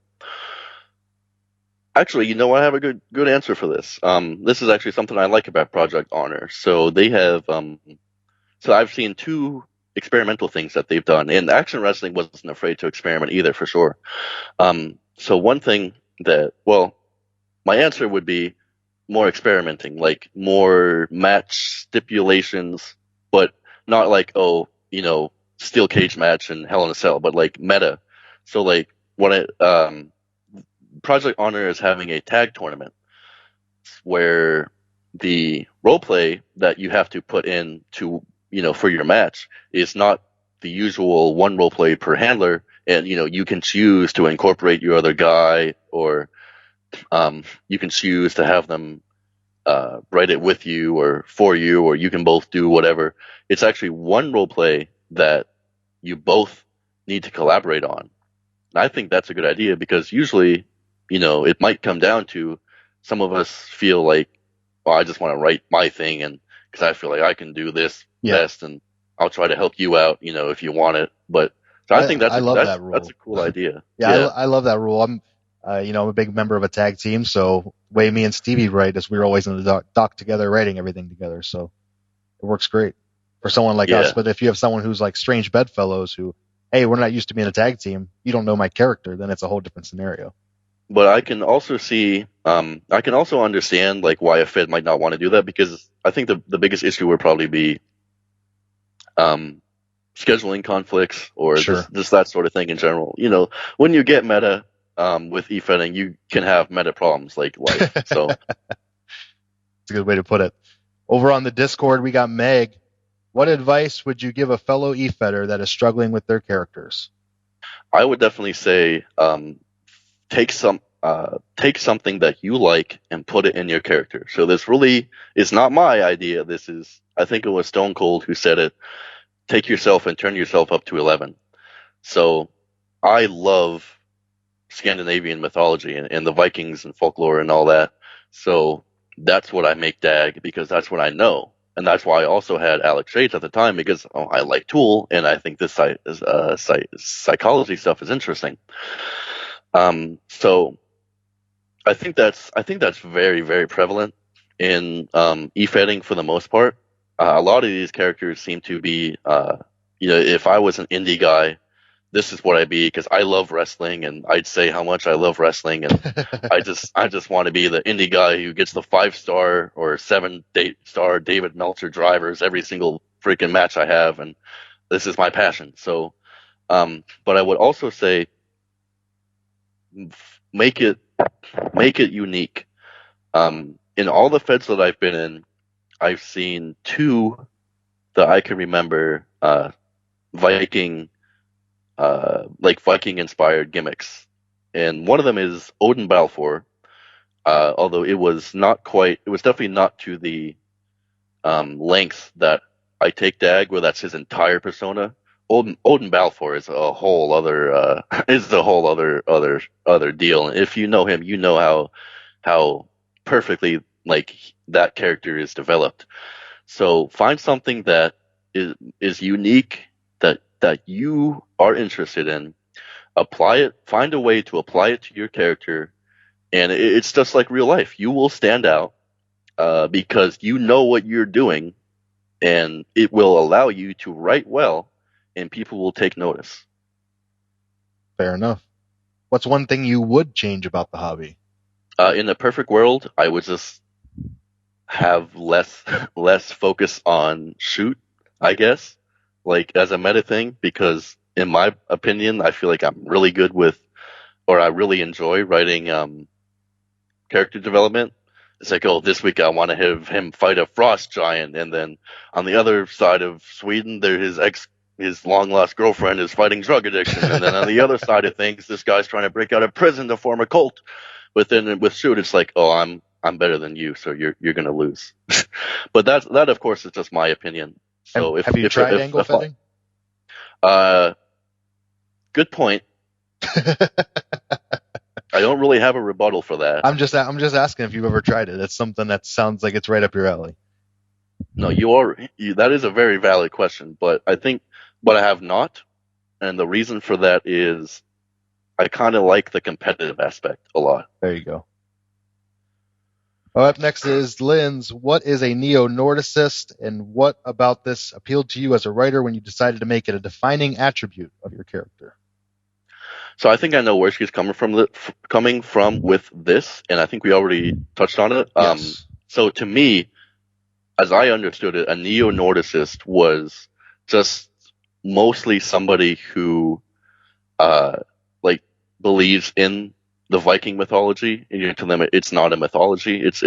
S6: Actually, I have a good answer for this. This is actually something I like about Project Honor. So they have, so I've seen 2 experimental things that they've done, and Action Wrestling wasn't afraid to experiment either, for sure. So one thing my answer would be more experimenting, like more match stipulations, but not like, steel cage match and Hell in a Cell, but like meta. So like Project Honor is having a tag tournament where the role play that you have to put in to, for your match is not the usual one role play per handler. And, you can choose to incorporate your other guy, or you can choose to have them write it with you or for you, or you can both do whatever. It's actually one role play that you both need to collaborate on. And I think that's a good idea, because usually, it might come down to some of us feel like, well, I just want to write my thing, and because I feel like I can do this best, and I'll try to help you out, if you want it. But so I think that rule. That's a cool idea.
S7: I love that rule. I'm a big member of a tag team, so the way me and Stevie write is we're always in the dock together, writing everything together. So it works great for someone like us. But if you have someone who's like strange bedfellows who, hey, we're not used to being a tag team, you don't know my character, then it's a whole different scenario.
S6: But I can also see, I can also understand like why a Fed might not want to do that, because I think the biggest issue would probably be scheduling conflicts, or just that sort of thing in general. When you get meta with e-fetting, you can have meta problems like life. So
S7: it's a good way to put it. Over on the Discord, we got Meg. What advice would you give a fellow e-fetter that is struggling with their characters?
S6: I would definitely say take something that you like and put it in your character. So this really is not my idea. I think it was Stone Cold who said it. Take yourself and turn yourself up to 11. So I love Scandinavian mythology and the Vikings and folklore and all that. So that's what I make Dag, because that's what I know. And that's why I also had Alex Shades at the time, because I like Tool, and I think this psychology stuff is interesting. So I think that's very, very prevalent in e-fetting for the most part. A lot of these characters seem to be, if I was an indie guy, this is what I'd be, because I love wrestling, and I'd say how much I love wrestling, and I just want to be the indie guy who gets the 5-star or 7-star David Meltzer drivers every single freaking match I have, and this is my passion. So, but I would also say, make it unique. In all the feds that I've been in, I've seen 2 that I can remember Viking inspired gimmicks, and one of them is Odin Balfour. Although it was definitely not to the length that I take Dag, where that's his entire persona. Odin Balfour is a whole other deal. And if you know him, you know how perfectly like that character is developed. So find something that is unique, that you are interested in, apply it, find a way to apply it to your character, and it's just like real life. You will stand out because you know what you're doing, and it will allow you to write well, and people will take notice.
S7: Fair enough. What's one thing you would change about the hobby?
S6: In a perfect world, I would just have less focus on shoot, I guess, like as a meta thing, because in my opinion, I feel like I'm really good with, or I really enjoy writing character development. It's like, oh, this week I want to have him fight a frost giant, and then on the other side of Sweden, his long lost girlfriend is fighting drug addiction, and then on the other side of things, this guy's trying to break out of prison to form a cult. With shoot, it's like, oh, I'm better than you, so you're gonna lose. But that of course is just my opinion. So
S7: have you tried angle fetting?
S6: Good point. I don't really have a rebuttal for that.
S7: I'm just asking if you've ever tried it. It's something that sounds like it's right up your alley.
S6: No, that is a very valid question, but I have not, and the reason for that is I kind of like the competitive aspect a lot.
S7: There you go. Up next is Lynn's. What is a neo-Nordicist, and what about this appealed to you as a writer when you decided to make it a defining attribute of your character?
S6: So I think I know where she's coming from with this, and I think we already touched on it.
S7: Yes.
S6: So to me, as I understood it, a neo-Nordicist was just mostly somebody who, believes in the Viking mythology, and you tell them it's not a mythology. It's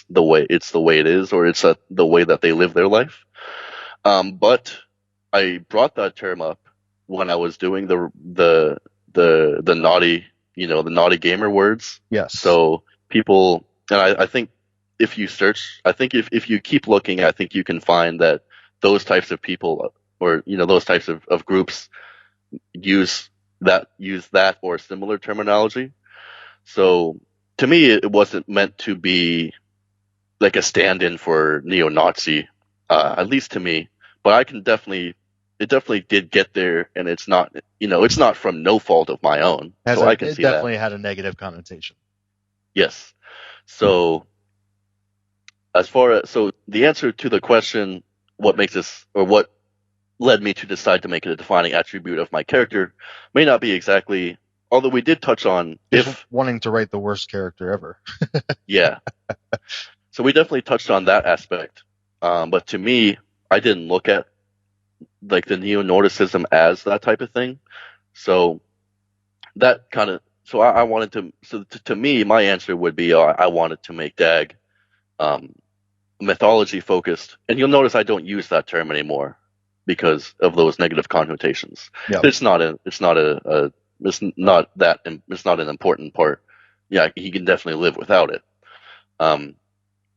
S6: the way it is, or it's the way that they live their life. But I brought that term up when I was doing the naughty, the naughty gamer words.
S7: Yes.
S6: So people, and I think if you search, I think if you keep looking, I think you can find that those types of people, or those types of groups use that or similar terminology. So to me, it wasn't meant to be like a stand-in for neo-Nazi, at least to me. But it definitely did get there, and it's not from no fault of my own. So I can see that. It
S7: definitely had a negative connotation.
S6: Yes. So the answer to the question, what makes this, or what led me to decide to make it a defining attribute of my character, may not be exactly, although we did touch on
S7: just wanting to write the worst character ever.
S6: Yeah. So we definitely touched on that aspect. But to me, I didn't look at like the neo-Nordicism as that type of thing. So that kind of, so I wanted to, so to me, my answer would be, I wanted to make Dag mythology focused. And you'll notice I don't use that term anymore because of those negative connotations. Yep. It's not an important part. Yeah, he can definitely live without it.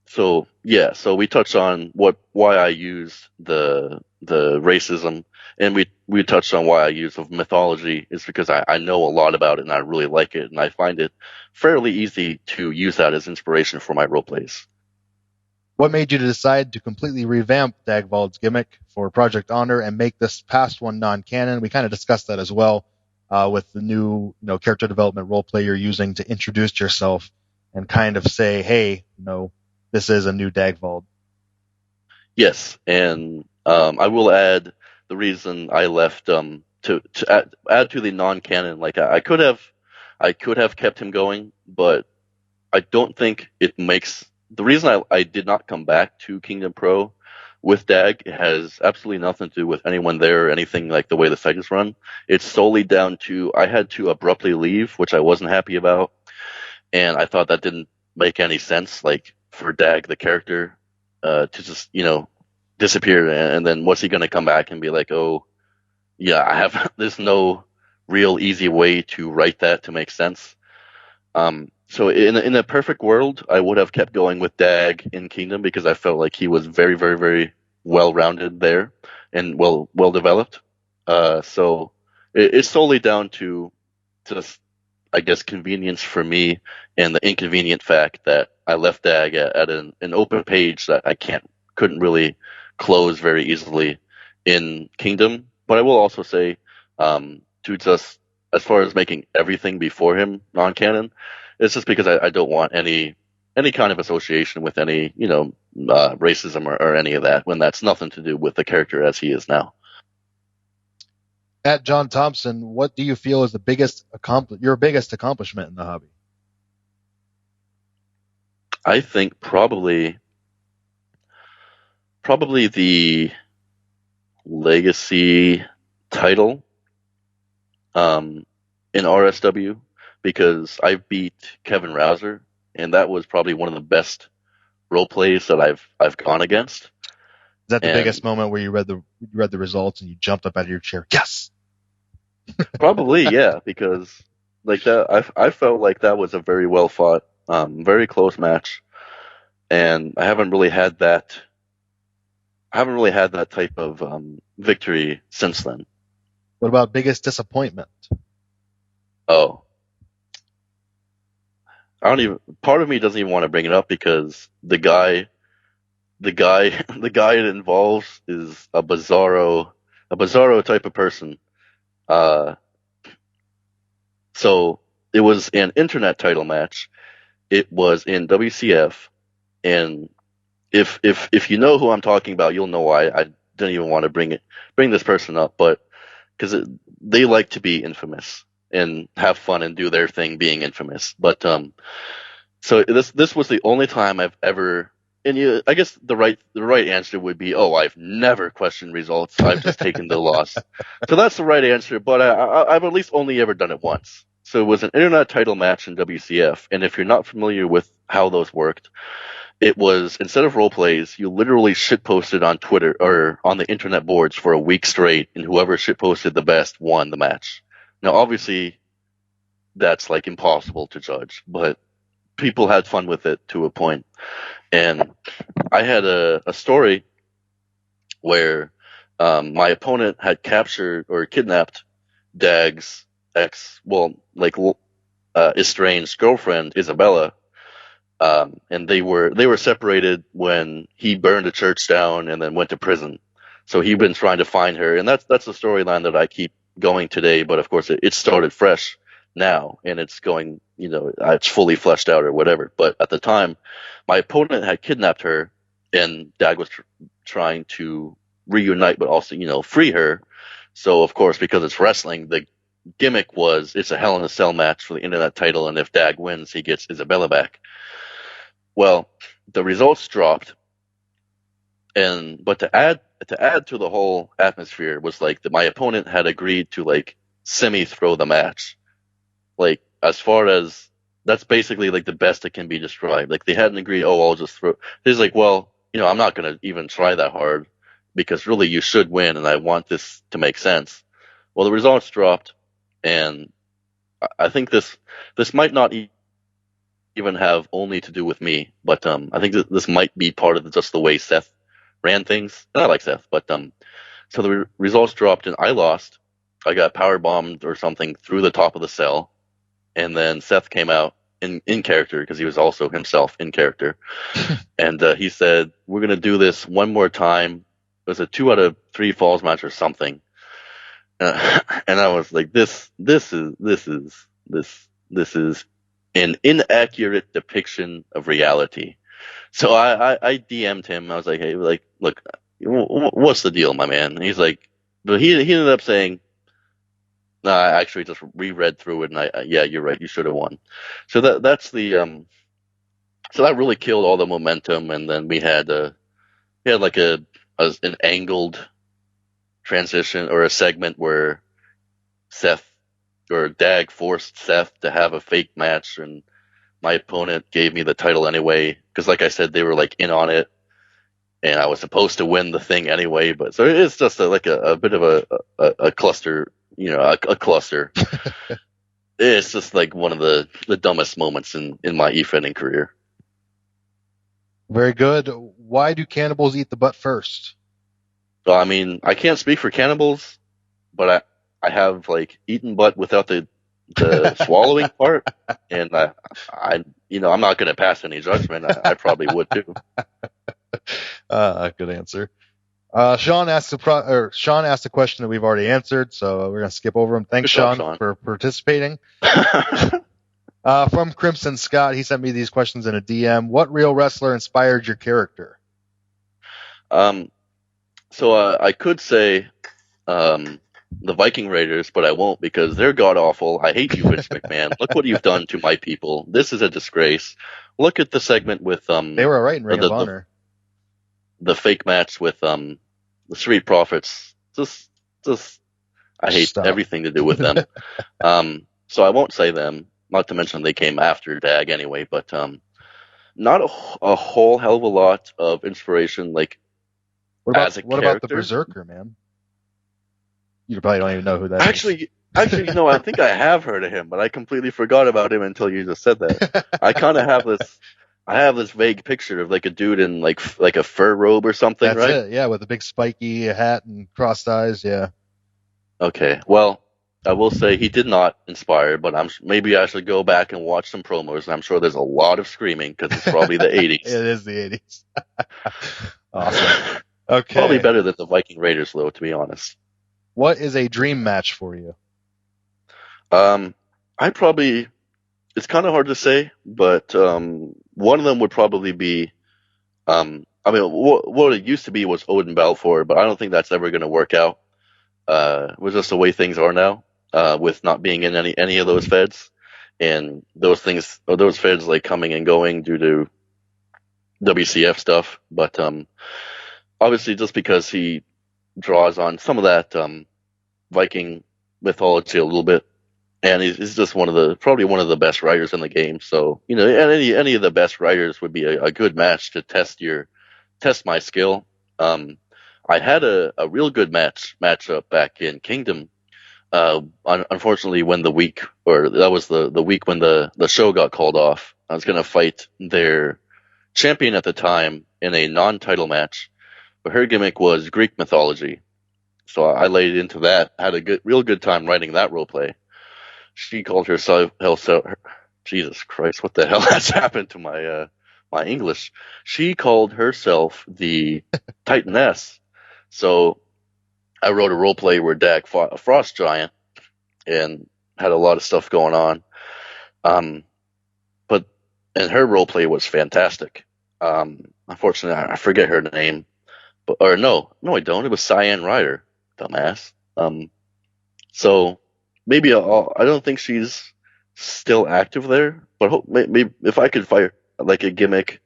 S6: So we touched on why I use the racism, and we touched on why I use of mythology is because I know a lot about it and I really like it, and I find it fairly easy to use that as inspiration for my role plays.
S7: What made you decide to completely revamp Dagvald's gimmick for Project Honor and make this past one non-canon? We kind of discussed that as well with the new character development role play you're using to introduce yourself and kind of say, hey, this is a new Dagvald.
S6: Yes, and I will add the reason I left to add to the non-canon. Like I could have kept him going, but I don't think it makes. The reason I did not come back to Kingdom Pro with Dag has absolutely nothing to do with anyone there or anything like the way the site is run. It's solely down to I had to abruptly leave, which I wasn't happy about, and I thought that didn't make any sense. Like for Dag, the character, to just disappear, and then what's he going to come back and be like? Oh, yeah, there's no real easy way to write that to make sense. So in a perfect world, I would have kept going with Dag in Kingdom because I felt like he was very, very, very well-rounded there and well developed. So it's solely down to just, I guess, convenience for me and the inconvenient fact that I left Dag at an open page that I couldn't really close very easily in Kingdom. But I will also say, to just as far as making everything before him non-canon, it's just because I don't want any kind of association with any racism or any of that when that's nothing to do with the character as he is now.
S7: At John Thompson, what do you feel is your biggest accomplishment in the hobby?
S6: I think probably the Legacy title in RSW, because I beat Kevin Rouser, and that was probably one of the best role plays that I've gone against.
S7: Is that the biggest moment where you read the results and you jumped up out of your chair? Yes.
S6: Probably, yeah, because like that, I felt like that was a very well fought, very close match, and I haven't really had that type of victory since then.
S7: What about biggest disappointment?
S6: Oh, I don't even. Part of me doesn't even want to bring it up because the guy it involves is a bizarro type of person. Uh, so it was an internet title match. It was in WCF, and if you know who I'm talking about, you'll know why I didn't even want to bring this person up, but because they like to be infamous and have fun and do their thing being infamous. But so this was the only time I've ever. And I guess the right answer would be, oh, I've never questioned results. I've just taken the loss. So that's the right answer. But I've at least only ever done it once. So it was an internet title match in WCF. And if you're not familiar with how those worked, it was, instead of role plays, you literally shitposted on Twitter or on the internet boards for a week straight, and whoever shitposted the best won the match. Now, obviously, that's like impossible to judge, but people had fun with it to a point. And I had a story where my opponent had captured or kidnapped Dag's estranged girlfriend, Isabella. And they were separated when he burned a church down and then went to prison. So he'd been trying to find her, and that's the storyline that I keep going today. But of course, it started fresh now, and it's going, it's fully fleshed out or whatever. But at the time, my opponent had kidnapped her, and Dag was trying to reunite, but also, free her. So of course, because it's wrestling, the gimmick was it's a Hell in a Cell match for the internet title, and if Dag wins, he gets Isabella back. Well, the results dropped, but to add to the whole atmosphere was my opponent had agreed to semi-throw the match. As far as that's basically the best it can be described. They hadn't agreed, I'll just throw. He's well, I'm not going to even try that hard because really you should win and I want this to make sense. Well, the results dropped, and I think this might not even have only to do with me, but I think this might be part of just the way Seth ran things. And I like Seth, but so the results dropped and I lost. I got power bombed or something through the top of the cell, and then Seth came out in character because he was also himself in character, and he said, "We're gonna do this one more time." It was a 2 out of 3 falls match or something, and I was like, "This is an inaccurate depiction of reality." So I DM'd him. I was like, "Hey, look, what's the deal, my man?" And he's like, but he ended up saying, "No, I actually just reread through it, and yeah, you're right. You should have won." So that's the so that really killed all the momentum, and then we had an angled transition or a segment where Seth or Dag forced Seth to have a fake match, and my opponent gave me the title anyway because, like I said, they were in on it, and I was supposed to win the thing anyway. But so it's just a bit of a cluster, a cluster. It's just one of the dumbest moments in my e-fetting career.
S7: Very good. Why do cannibals eat the butt first?
S6: Well, I mean, I can't speak for cannibals, but I have eaten butt without the swallowing part, and I'm not going to pass any judgment. I probably would too.
S7: Good answer. Sean asked a question that we've already answered, so we're going to skip over him. Thanks, Sean, for participating. From Crimson Scott, he sent me these questions in a DM. What real wrestler inspired your character?
S6: So I could say the Viking Raiders, but I won't because they're god-awful. I hate you, Vince McMahon. Look what you've done to my people. This is a disgrace. Look at the segment with...
S7: they were all right in Ring of Honor.
S6: The fake match with the Street Profits. Just I hate everything to do with them. So I won't say them. Not to mention they came after Dag anyway, but not a whole hell of a lot of inspiration. What about
S7: the Berserker, man? You probably don't even know who that is.
S6: Actually, I think I have heard of him, but I completely forgot about him until you just said that. I kind of have this vague picture of a dude in like a fur robe or something,
S7: That's
S6: right?
S7: It, yeah, with a big spiky hat and crossed eyes, yeah.
S6: Okay, well, I will say he did not inspire, but maybe I should go back and watch some promos. And I'm sure there's a lot of screaming because it's probably the 80s.
S7: It is the 80s. Awesome. Okay.
S6: Probably better than the Viking Raiders, though, to be honest.
S7: What is a dream match for you?
S6: It's kind of hard to say, but one of them would probably be, what it used to be was Odin Balfour, but I don't think that's ever going to work out. With just the way things are now, with not being in any of those feds, and those feds like coming and going due to WCF stuff. But obviously, just because he draws on some of that Viking mythology a little bit, and he's just probably one of the best writers in the game. So and any of the best writers would be a good match to test my skill. I had a real good matchup back in Kingdom. Unfortunately, when that was the week when the show got called off, I was going to fight their champion at the time in a non-title match, but her gimmick was Greek mythology. So I laid into that, had a real good time writing that role play. She called herself, Jesus Christ, what the hell has happened to my English? She called herself the Titaness. So I wrote a role play where Dag fought a frost giant and had a lot of stuff going on. And her role play was fantastic. Unfortunately, I forget her name, no, I don't. It was Cyan Ryder, dumbass. So maybe I don't think she's still active there, but maybe if I could fire like a gimmick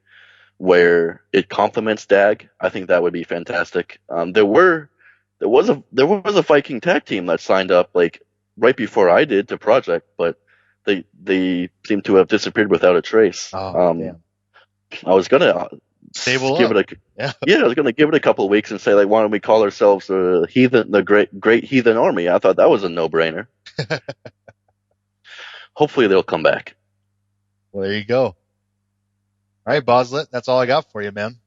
S6: where it complements Dag, I think that would be fantastic. There was a Viking tag team that signed up like right before I did to Project, but they seem to have disappeared without a trace.
S7: Damn.
S6: I was gonna give it I was gonna give it a couple of weeks and say, like, why don't we call ourselves the great heathen army? I thought that was a no-brainer. Hopefully they'll come back.
S7: Well, there you go. All right, Boslet, that's all I got for you, man.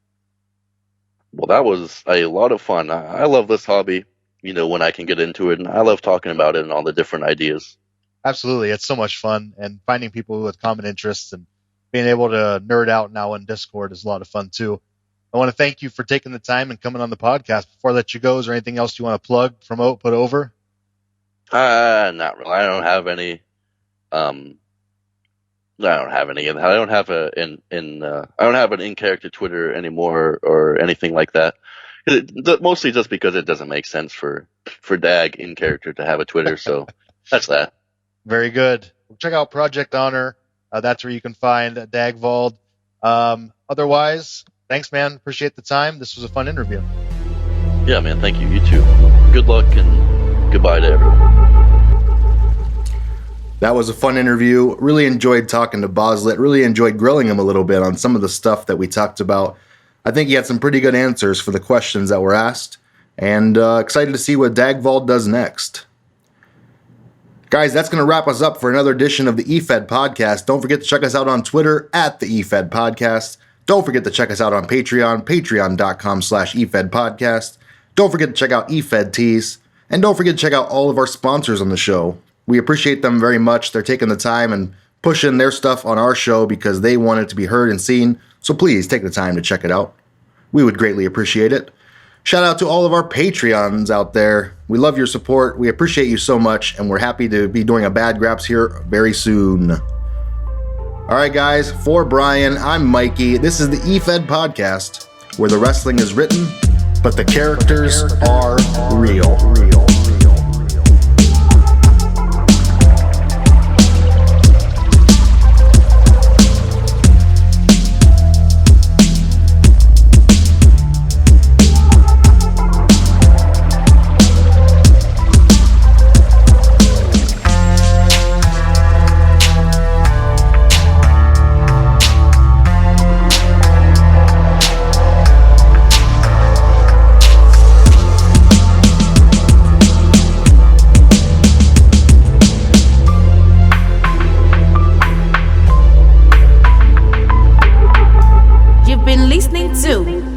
S6: Well, that was a lot of fun. I love this hobby, when I can get into it, and I love talking about it and all the different ideas.
S7: Absolutely. It's so much fun, and finding people with common interests and being able to nerd out now in Discord is a lot of fun too. I want to thank you for taking the time and coming on the podcast. Before I let you go, is there anything else you want to plug, promote, put over?
S6: Not really. I don't have any. I don't have any. I don't have I don't have an in-character Twitter anymore or anything like that. Mostly just because it doesn't make sense for Dag in character to have a Twitter. So that's that.
S7: Very good. Check out Project Honor. That's where you can find Dagvald. Otherwise, thanks, man. Appreciate the time. This was a fun interview.
S6: Yeah, man. Thank you. You too. Good luck and goodbye to everyone.
S1: That was a fun interview. Really enjoyed talking to Boslet. Really enjoyed grilling him a little bit on some of the stuff that we talked about. I think he had some pretty good answers for the questions that were asked. And excited to see what Dagvald does next. Guys, that's going to wrap us up for another edition of the Efed Podcast. Don't forget to check us out on Twitter at the Efed Podcast. Don't forget to check us out on Patreon, patreon.com/Efed Podcast. Don't forget to check out Efed Tees. And don't forget to check out all of our sponsors on the show. We appreciate them very much. They're taking the time and pushing their stuff on our show because they want it to be heard and seen. So please take the time to check it out. We would greatly appreciate it. Shout out to all of our Patreons out there. We love your support. We appreciate you so much, and we're happy to be doing a Bad Graps here very soon. All right, guys, for Brian, I'm Mikey. This is the Efed Podcast, where the wrestling is written, but the characters are real.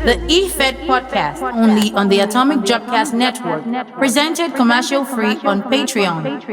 S8: The Efed Podcast, only on the Atomic Jobcast Network, presented commercial-free on Patreon.